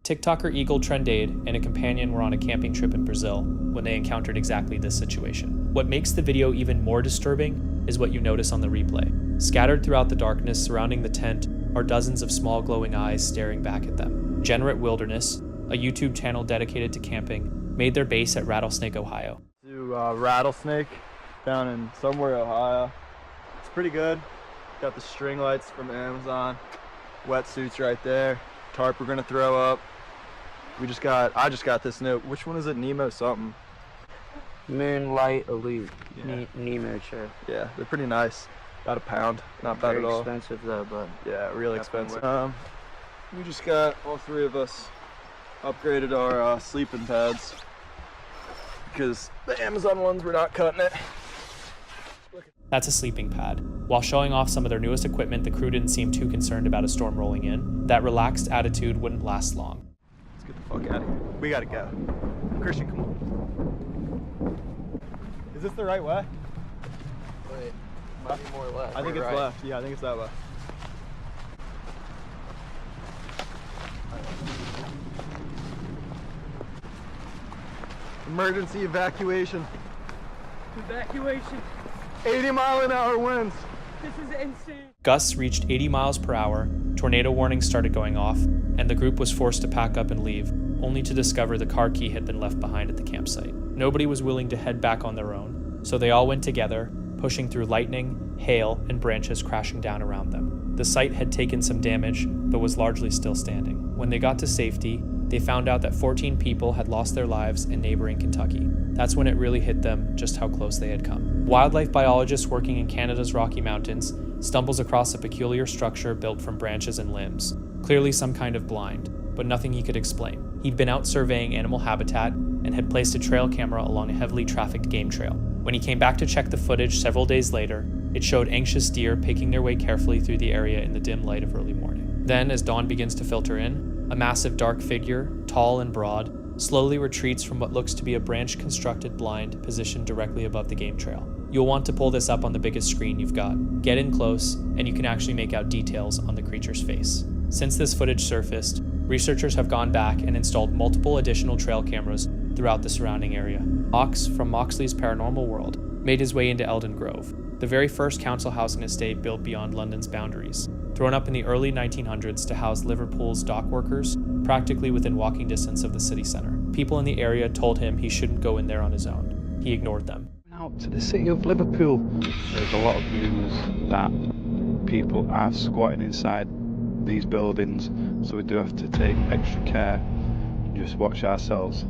TikToker Eagle Trendade and a companion were on a camping trip in Brazil when they encountered exactly this situation. What makes the video even more disturbing is what you notice on the replay. Scattered throughout the darkness surrounding the tent are dozens of small glowing eyes staring back at them. Generate Wilderness, a YouTube channel dedicated to camping, made their base at Rattlesnake, Ohio. To Rattlesnake down in somewhere Ohio. It's pretty good. Got the string lights from Amazon, wetsuits right there, tarp we're gonna throw up. I just got this new, which one is it? Nemo something. Moonlight Elite. Yeah. Nemo chair. Yeah, they're pretty nice. About £1, not bad at all. Very expensive though, but yeah, really expensive. We just got, all three of us, upgraded our sleeping pads because the Amazon ones were not cutting it. That's a sleeping pad. While showing off some of their newest equipment, the crew didn't seem too concerned about a storm rolling in. That relaxed attitude wouldn't last long. Let's get the fuck out of here. We gotta go. Christian, come on. Is this the right way? Wait, might be more left. I think it's right. left. Yeah, I think it's that way. Emergency evacuation. Evacuation. 80-mile-an-hour winds. This is insane. Gusts reached 80 miles per hour, tornado warnings started going off, and the group was forced to pack up and leave, only to discover the car key had been left behind at the campsite. Nobody was willing to head back on their own, so they all went together, pushing through lightning, hail, and branches crashing down around them. The site had taken some damage, but was largely still standing. When they got to safety, they found out that 14 people had lost their lives in neighboring Kentucky. That's when it really hit them just how close they had come. Wildlife biologist working in Canada's Rocky Mountains stumbles across a peculiar structure built from branches and limbs, clearly some kind of blind, but nothing he could explain. He'd been out surveying animal habitat and had placed a trail camera along a heavily trafficked game trail. When he came back to check the footage several days later, it showed anxious deer picking their way carefully through the area in the dim light of early morning. Then, as dawn begins to filter in, a massive dark figure, tall and broad, slowly retreats from what looks to be a branch-constructed blind positioned directly above the game trail. You'll want to pull this up on the biggest screen you've got. Get in close, and you can actually make out details on the creature's face. Since this footage surfaced, researchers have gone back and installed multiple additional trail cameras throughout the surrounding area. Ox from Moxley's Paranormal World made his way into Eldon Grove, the very first council housing estate built beyond London's boundaries, thrown up in the early 1900s to house Liverpool's dock workers, practically within walking distance of the city center. People in the area told him he shouldn't go in there on his own. He ignored them. Out to the city of Liverpool. There's a lot of rumours that people are squatting inside these buildings, so we do have to take extra care and just watch ourselves.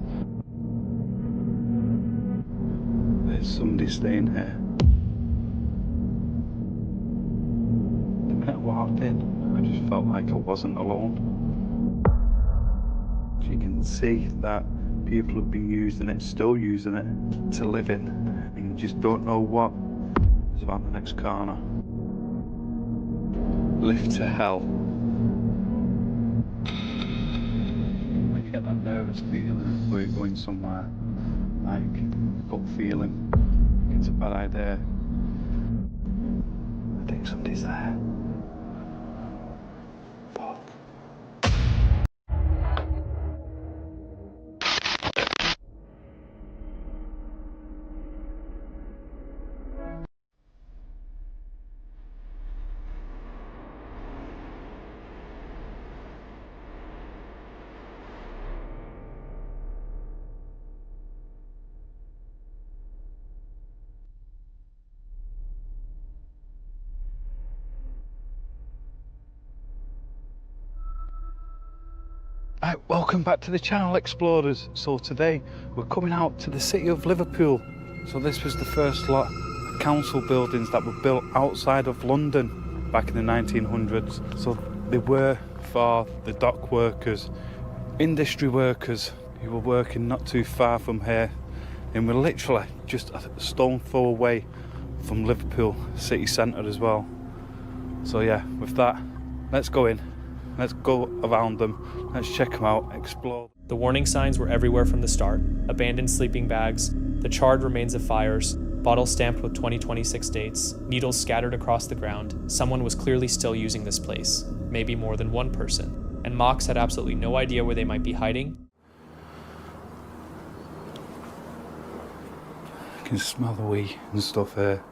There's somebody staying here. The minute I walked in, I just felt like I wasn't alone. You can see that people have been using it, still using it to live in, and you just don't know what is around the next corner. Lift to hell. When you get that nervous feeling where you're going somewhere, like gut feeling, it's a bad idea. I think somebody's there. Right, welcome back to the channel, Explorers. So today we're coming out to the city of Liverpool. So this was the first lot of council buildings that were built outside of London back in the 1900s. So they were for the dock workers, industry workers who were working not too far from here, and we're literally just a stone throw away from Liverpool city centre as well. So yeah, with that, let's go in. Let's go around them, let's check them out, explore. The warning signs were everywhere from the start. Abandoned sleeping bags, the charred remains of fires, bottles stamped with 2026 dates, needles scattered across the ground. Someone was clearly still using this place, maybe more than one person. And Mox had absolutely no idea where they might be hiding. You can smell the wee and stuff here.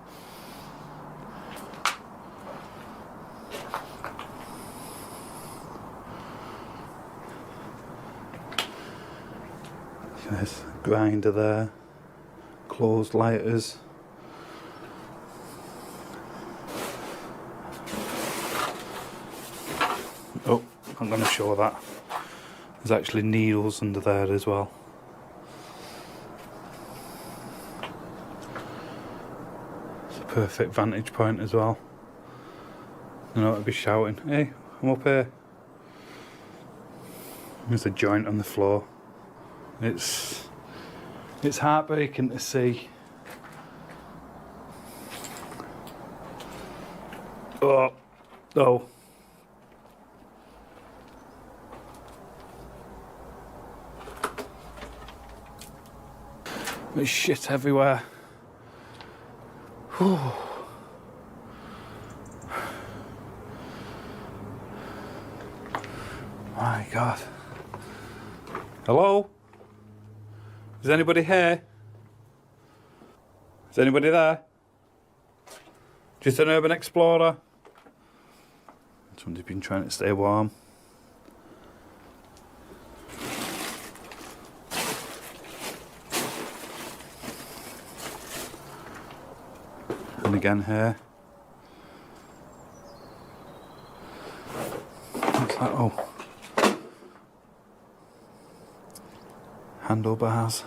There's a grinder there, closed lighters. Oh, I'm going to show that. There's actually needles under there as well. It's a perfect vantage point as well. I know I'd be shouting, hey, I'm up here. There's a joint on the floor. It's heartbreaking to see. Oh. There's shit everywhere. Whew. My God. Hello? Is anybody here? Is anybody there? Just an urban explorer? Somebody's been trying to stay warm. And again here. What's that? Oh. Handlebars.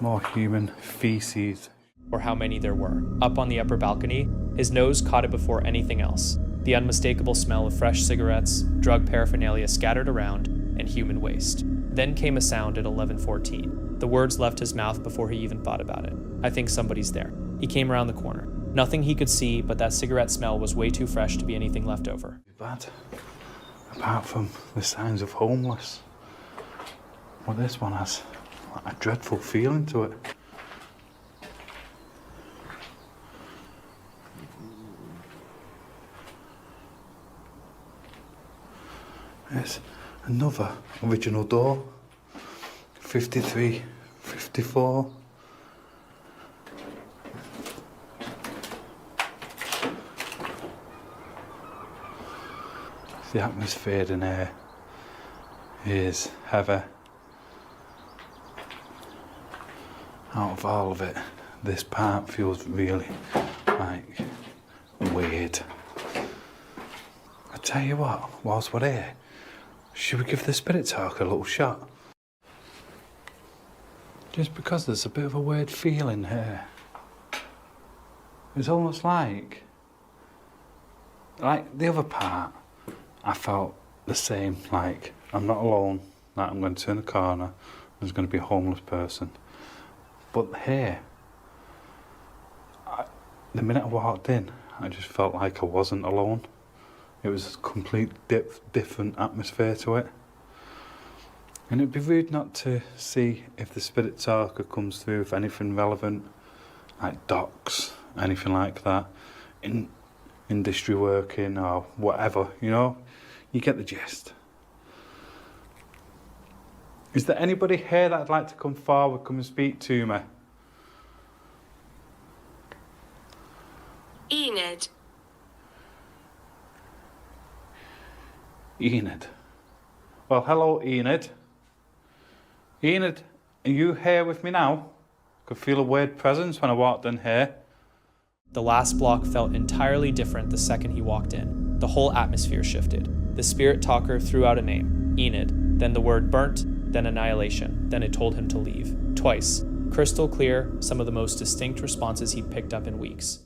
More human feces. Or how many there were. Up on the upper balcony, his nose caught it before anything else. The unmistakable smell of fresh cigarettes, drug paraphernalia scattered around, and human waste. Then came a sound at 11:14. The words left his mouth before he even thought about it. I think somebody's there. He came around the corner. Nothing he could see, but that cigarette smell was way too fresh to be anything left over. Bad. Apart from the signs of homeless. Well, this one has a dreadful feeling to it. There's another original door. 53, 54. The atmosphere in here is heavy. Out of all of it, this part feels really like tell you what, whilst we're here, should we give the spirit talk a little shot? Just because there's a bit of a weird feeling here. It's almost like the other part, I felt the same, like I'm not alone, like I'm going to turn the corner, there's going to be a homeless person. But here, the minute I walked in, I just felt like I wasn't alone. It was a complete different atmosphere to it. And it'd be rude not to see if the spirit talker comes through with anything relevant, like docks, anything like that, in industry working or whatever, you know? You get the gist. Is there anybody here that'd like to come forward, come and speak to me? Enid. Enid. Well, hello, Enid. Enid, are you here with me now? I could feel a weird presence when I walked in here. The last block felt entirely different the second he walked in. The whole atmosphere shifted. The spirit talker threw out a name, Enid, then the word burnt, then annihilation, then it told him to leave. Twice. Crystal clear, some of the most distinct responses he'd picked up in weeks.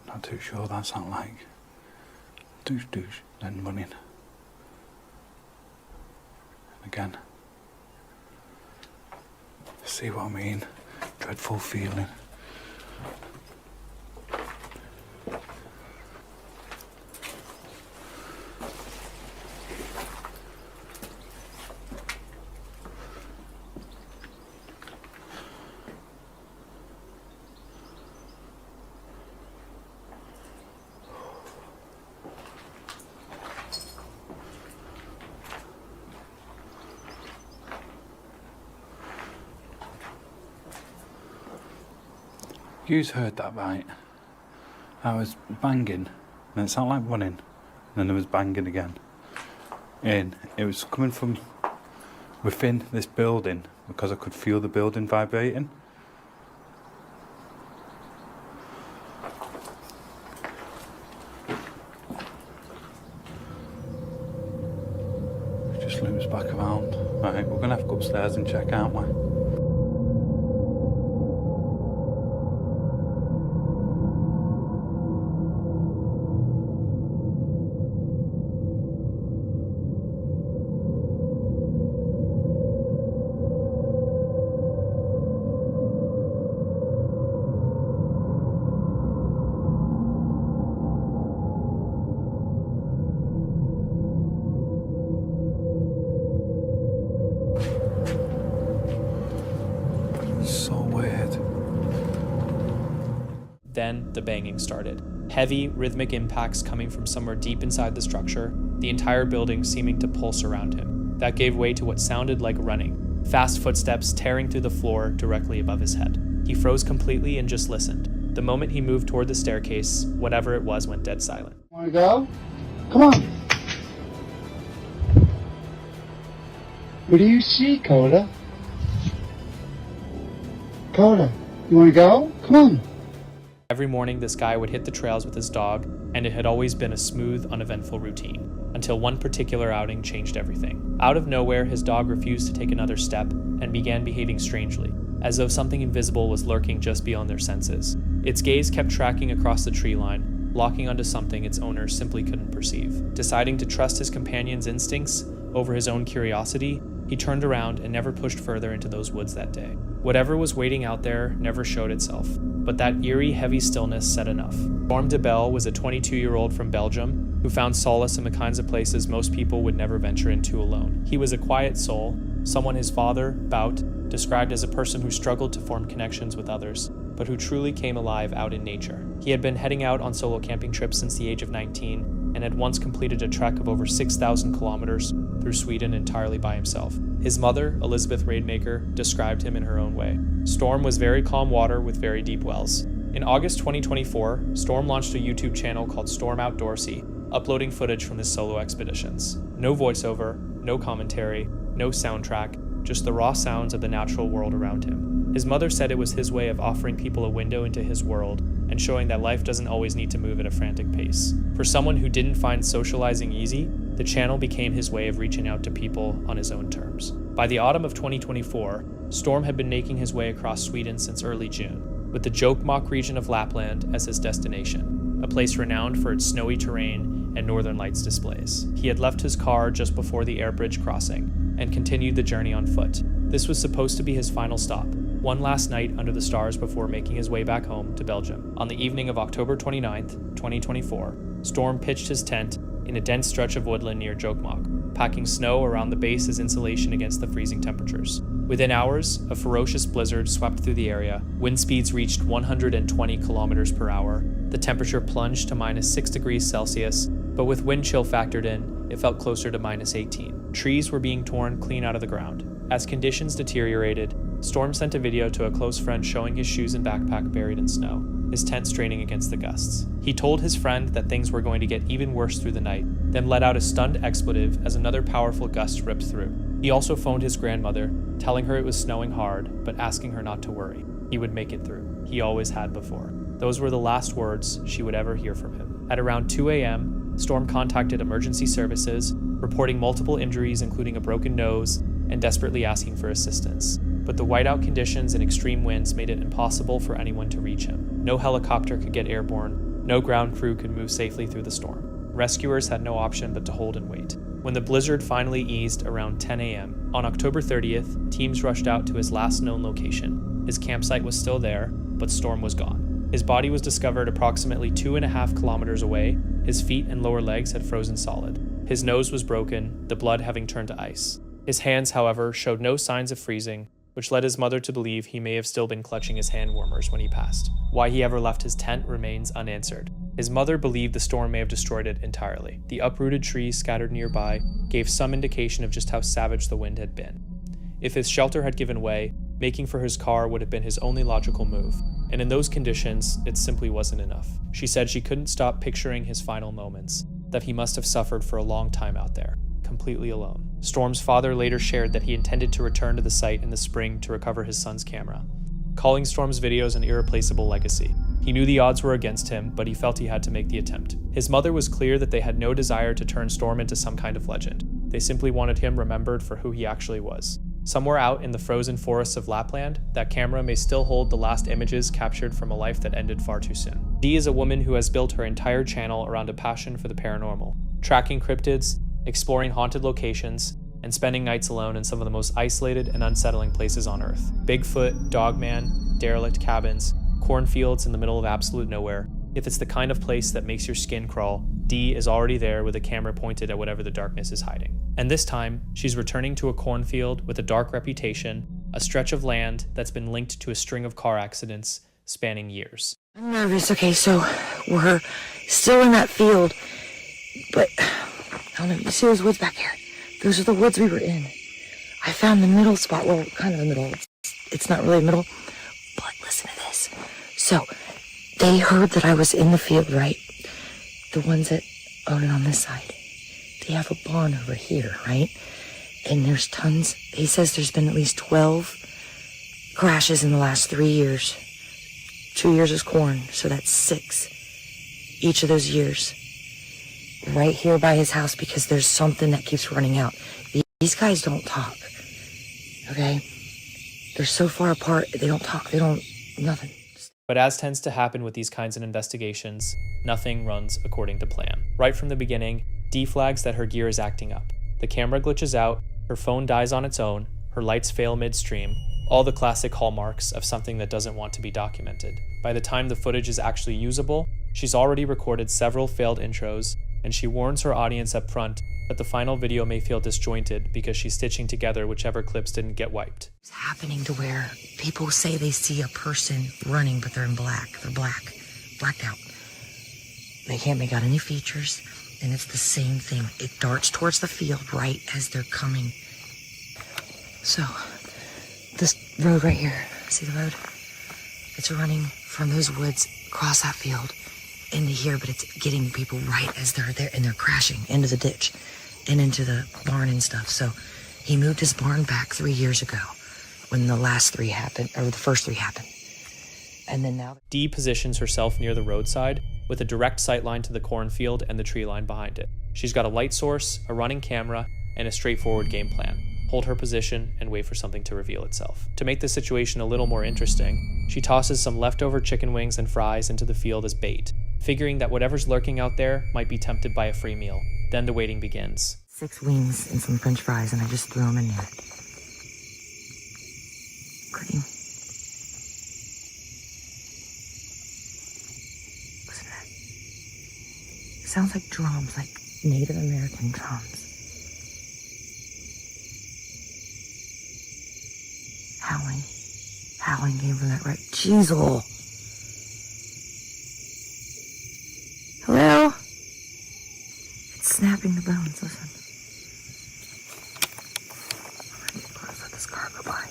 Not too sure that sound like. Douche, douche, then running. And again. See what I mean? Dreadful feeling. You've heard that right. I was banging, and it sounded like running, and then there was banging again. And it was coming from within this building, because I could feel the building vibrating. It just loops back around. Right, we're gonna have to go upstairs and check, aren't we? Then the banging started. Heavy, rhythmic impacts coming from somewhere deep inside the structure, the entire building seeming to pulse around him. That gave way to what sounded like running. Fast footsteps tearing through the floor directly above his head. He froze completely and just listened. The moment he moved toward the staircase, whatever it was went dead silent. Wanna go? Come on. What do you see, Coda? Coda, you wanna go? Come on. Every morning, this guy would hit the trails with his dog, and it had always been a smooth, uneventful routine, until one particular outing changed everything. Out of nowhere, his dog refused to take another step and began behaving strangely, as though something invisible was lurking just beyond their senses. Its gaze kept tracking across the tree line, locking onto something its owner simply couldn't perceive. Deciding to trust his companion's instincts over his own curiosity, he turned around and never pushed further into those woods that day. Whatever was waiting out there never showed itself, but that eerie, heavy stillness said enough. Storm de Bell was a 22-year-old from Belgium who found solace in the kinds of places most people would never venture into alone. He was a quiet soul, someone his father, Bout, described as a person who struggled to form connections with others, but who truly came alive out in nature. He had been heading out on solo camping trips since the age of 19 and had once completed a trek of over 6,000 kilometers through Sweden entirely by himself. His mother, Elizabeth Raidmaker, described him in her own way. Storm was very calm water with very deep wells. In August 2024, Storm launched a YouTube channel called Storm Outdoorsy, uploading footage from his solo expeditions. No voiceover, no commentary, no soundtrack, just the raw sounds of the natural world around him. His mother said it was his way of offering people a window into his world and showing that life doesn't always need to move at a frantic pace. For someone who didn't find socializing easy, the channel became his way of reaching out to people on his own terms. By the autumn of 2024, Storm had been making his way across Sweden since early June, with the Jokkmokk region of Lapland as his destination, a place renowned for its snowy terrain and northern lights displays. He had left his car just before the air bridge crossing and continued the journey on foot. This was supposed to be his final stop, one last night under the stars before making his way back home to Belgium. On the evening of October 29th, 2024, Storm pitched his tent in a dense stretch of woodland near Jokkmokk, packing snow around the base as insulation against the freezing temperatures. Within hours, a ferocious blizzard swept through the area. Wind speeds reached 120 kilometers per hour. The temperature plunged to -6 degrees Celsius, but with wind chill factored in, it felt closer to -18. Trees were being torn clean out of the ground. As conditions deteriorated, Storm sent a video to a close friend showing his shoes and backpack buried in snow, his tent straining against the gusts. He told his friend that things were going to get even worse through the night, then let out a stunned expletive as another powerful gust ripped through. He also phoned his grandmother, telling her it was snowing hard, but asking her not to worry. He would make it through. He always had before. Those were the last words she would ever hear from him. At around 2 a.m., Storm contacted emergency services, reporting multiple injuries including a broken nose, and desperately asking for assistance. But the whiteout conditions and extreme winds made it impossible for anyone to reach him. No helicopter could get airborne, no ground crew could move safely through the storm. Rescuers had no option but to hold and wait. When the blizzard finally eased around 10 a.m., on October 30th, teams rushed out to his last known location. His campsite was still there, but Storm was gone. His body was discovered approximately 2.5 kilometers away. His feet and lower legs had frozen solid. His nose was broken, the blood having turned to ice. His hands, however, showed no signs of freezing, which led his mother to believe he may have still been clutching his hand warmers when he passed. Why he ever left his tent remains unanswered. His mother believed the storm may have destroyed it entirely. The uprooted trees scattered nearby gave some indication of just how savage the wind had been. If his shelter had given way, making for his car would have been his only logical move, and in those conditions, it simply wasn't enough. She said she couldn't stop picturing his final moments, that he must have suffered for a long time out there, completely alone. Storm's father later shared that he intended to return to the site in the spring to recover his son's camera, calling Storm's videos an irreplaceable legacy. He knew the odds were against him, but he felt he had to make the attempt. His mother was clear that they had no desire to turn Storm into some kind of legend. They simply wanted him remembered for who he actually was. Somewhere out in the frozen forests of Lapland, that camera may still hold the last images captured from a life that ended far too soon. Dee is a woman who has built her entire channel around a passion for the paranormal, tracking cryptids, exploring haunted locations, and spending nights alone in some of the most isolated and unsettling places on Earth. Bigfoot, Dogman, derelict cabins, cornfields in the middle of absolute nowhere. If it's the kind of place that makes your skin crawl, Dee is already there with a camera pointed at whatever the darkness is hiding. And this time, she's returning to a cornfield with a dark reputation, a stretch of land that's been linked to a string of car accidents spanning years. I'm nervous. Okay, so we're still in that field, but I don't know. You see those woods back here? Those are the woods we were in. I found the middle spot. Well, kind of the middle. It's not really a middle, but listen to this. So they heard that I was in the field, right? The ones that own it on this side. They have a barn over here, right? And there's tons. He says there's been at least 12 crashes in the last 3 years. 2 years is corn, so that's 6 each of those years. Right here by his house, because there's something that keeps running out. These guys don't talk, okay? They're so far apart, they don't talk, nothing. But as tends to happen with these kinds of investigations, nothing runs according to plan. Right from the beginning, Dee flags that her gear is acting up. The camera glitches out, her phone dies on its own, her lights fail midstream, all the classic hallmarks of something that doesn't want to be documented. By the time the footage is actually usable, she's already recorded several failed intros, and she warns her audience up front that the final video may feel disjointed because she's stitching together whichever clips didn't get wiped. It's happening to where people say they see a person running, but they're in black. They're blacked out. They can't make out any features, and it's the same thing. It darts towards the field right as they're coming. So, this road right here, see the road? It's running from those woods across that field into here, but it's getting people right as they're there, and they're crashing into the ditch and into the barn and stuff. So He moved his barn back 3 years ago when the last three happened, or the first three happened. And then now... Dee positions herself near the roadside with a direct sight line to the cornfield and the tree line behind it. She's got a light source, a running camera, and a straightforward game plan. Hold her position and wait for something to reveal itself. To make the situation a little more interesting, she tosses some leftover chicken wings and fries into the field as bait, figuring that whatever's lurking out there might be tempted by a free meal. Then the waiting begins. 6 wings and some french fries, and I just threw them in there. Cooking. Listen to that. It sounds like drums, like Native American drums. Howling. Howling came from that right. Jeez-o. Hello? It's snapping the bones, listen. Let's let this car go by.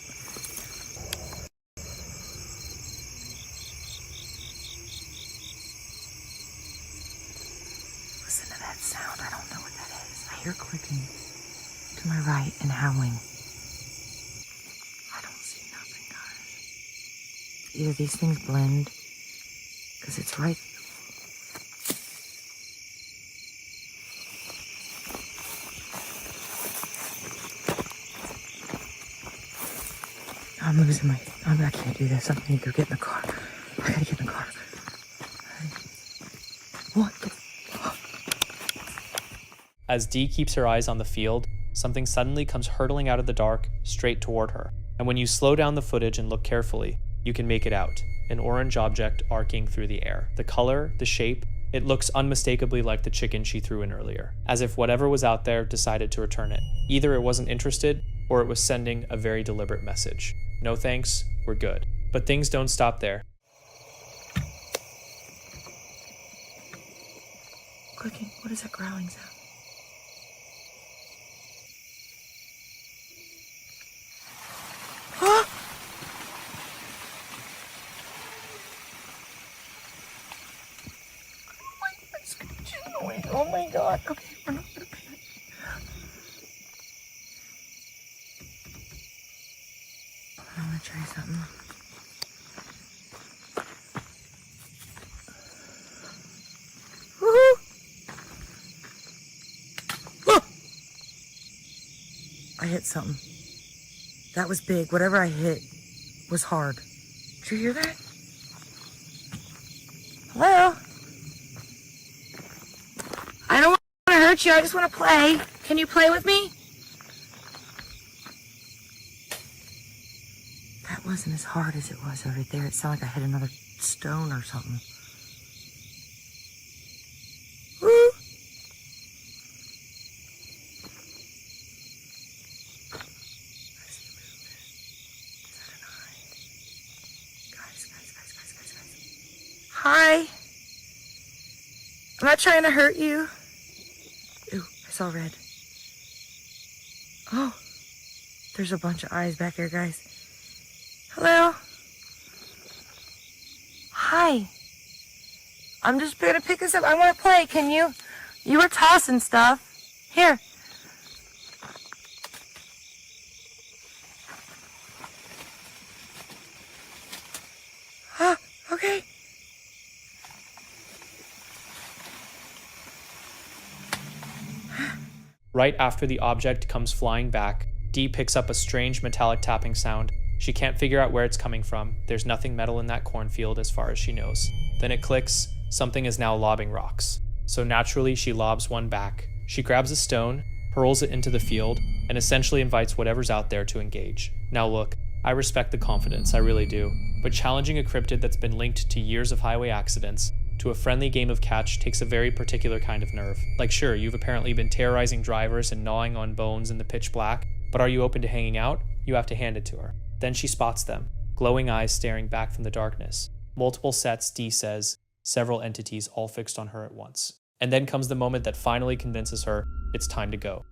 Listen to that sound. I don't know what that is. I hear clicking to my right and howling. I don't see nothing, guys. Either these things blend, because it's right. I'm losing my... I can't do this. I need to go get in the car. I gotta get in the car. What the... As Dee keeps her eyes on the field, something suddenly comes hurtling out of the dark straight toward her. And when you slow down the footage and look carefully, you can make it out. An orange object arcing through the air. The color, the shape, it looks unmistakably like the chicken she threw in earlier. As if whatever was out there decided to return it. Either it wasn't interested, or it was sending a very deliberate message. No thanks, we're good. But things don't stop there. Clicking. What is that growling sound? Huh? Oh my god. Okay, we're not gonna panic. I'm gonna try something. Woohoo! Oh! I hit something. That was big. Whatever I hit was hard. Did you hear that? Hello? I don't want to hurt you. I just want to play. Can you play with me? That wasn't as hard as it was over there. It sounded like I hit another stone or something. Woo! Hi. I'm not trying to hurt you. Ooh, I saw red. Oh, there's a bunch of eyes back here, guys. Hello. Hi. I'm just gonna pick this up. I want to play. Can you? You were tossing stuff. Here. Ah, okay. Right after the object comes flying back, Dee picks up a strange metallic tapping sound. She can't figure out where it's coming from. There's nothing metal in that cornfield as far as she knows. Then it clicks. Something is now lobbing rocks. So naturally, she lobs one back. She grabs a stone, hurls it into the field, and essentially invites whatever's out there to engage. Now look, I respect the confidence, I really do. But challenging a cryptid that's been linked to years of highway accidents to a friendly game of catch takes a very particular kind of nerve. Like sure, you've apparently been terrorizing drivers and gnawing on bones in the pitch black, but are you open to hanging out? You have to hand it to her. Then she spots them, glowing eyes staring back from the darkness. Multiple sets, Dee says, several entities all fixed on her at once. And then comes the moment that finally convinces her it's time to go.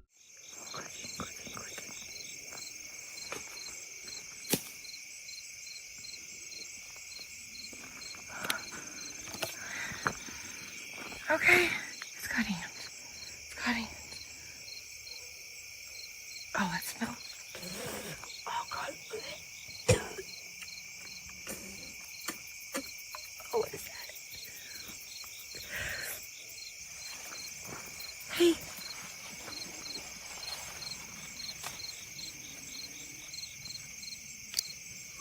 Okay, it's got hands. It's got hands. Oh, that smells. Oh God. Oh, what is that? Hey.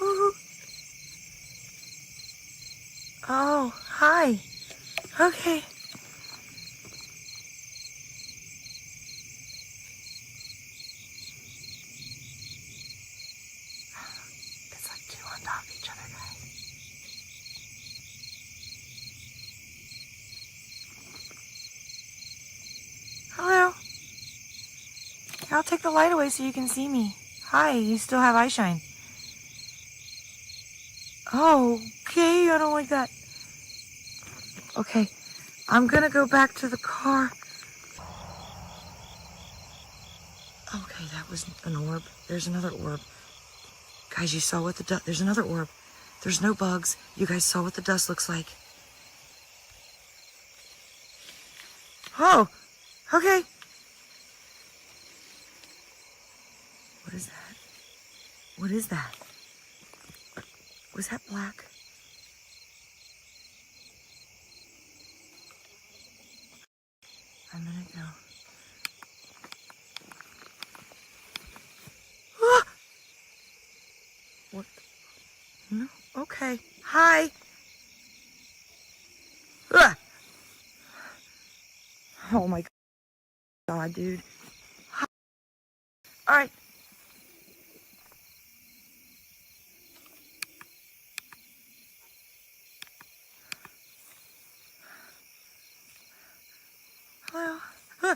Ooh. Oh, hi. Okay. It's like two on top of each other, guys. Hello. I'll take the light away so you can see me. Hi, you still have eye shine. Oh, okay, I don't like that. Okay, I'm gonna go back to the car. Okay, that was an orb. There's another orb. Guys, you saw what the dust... There's another orb. There's no bugs. You guys saw what the dust looks like. Oh, okay. What is that? What is that? Was that black? A minute ago. Ah! What? No. Okay. Hi. Ah! Oh my God, dude. Hi. All right. Hello. Ah!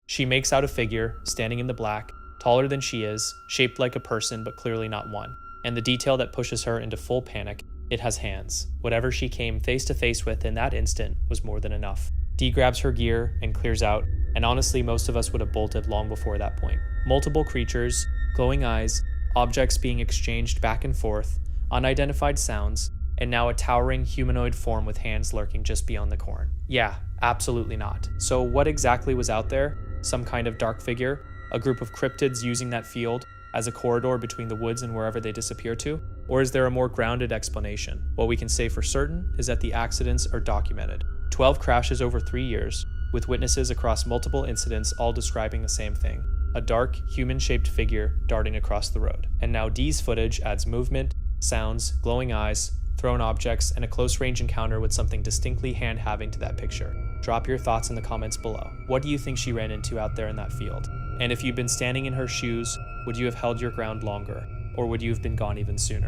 She makes out a figure, standing in the black, taller than she is, shaped like a person but clearly not one. And the detail that pushes her into full panic, it has hands. Whatever she came face to face with in that instant was more than enough. Dee grabs her gear and clears out, and honestly most of us would have bolted long before that point. Multiple creatures, glowing eyes, objects being exchanged back and forth, unidentified sounds, and now a towering humanoid form with hands lurking just beyond the corn. Yeah, absolutely not. So what exactly was out there? Some kind of dark figure? A group of cryptids using that field as a corridor between the woods and wherever they disappear to? Or is there a more grounded explanation? What we can say for certain is that the accidents are documented. 12 crashes over 3 years, with witnesses across multiple incidents all describing the same thing. A dark, human-shaped figure darting across the road. And now Dee's footage adds movement, sounds, glowing eyes, thrown objects, and a close-range encounter with something distinctly hand-having to that picture. Drop your thoughts in the comments below. What do you think she ran into out there in that field? And if you'd been standing in her shoes, would you have held your ground longer? Or would you have been gone even sooner?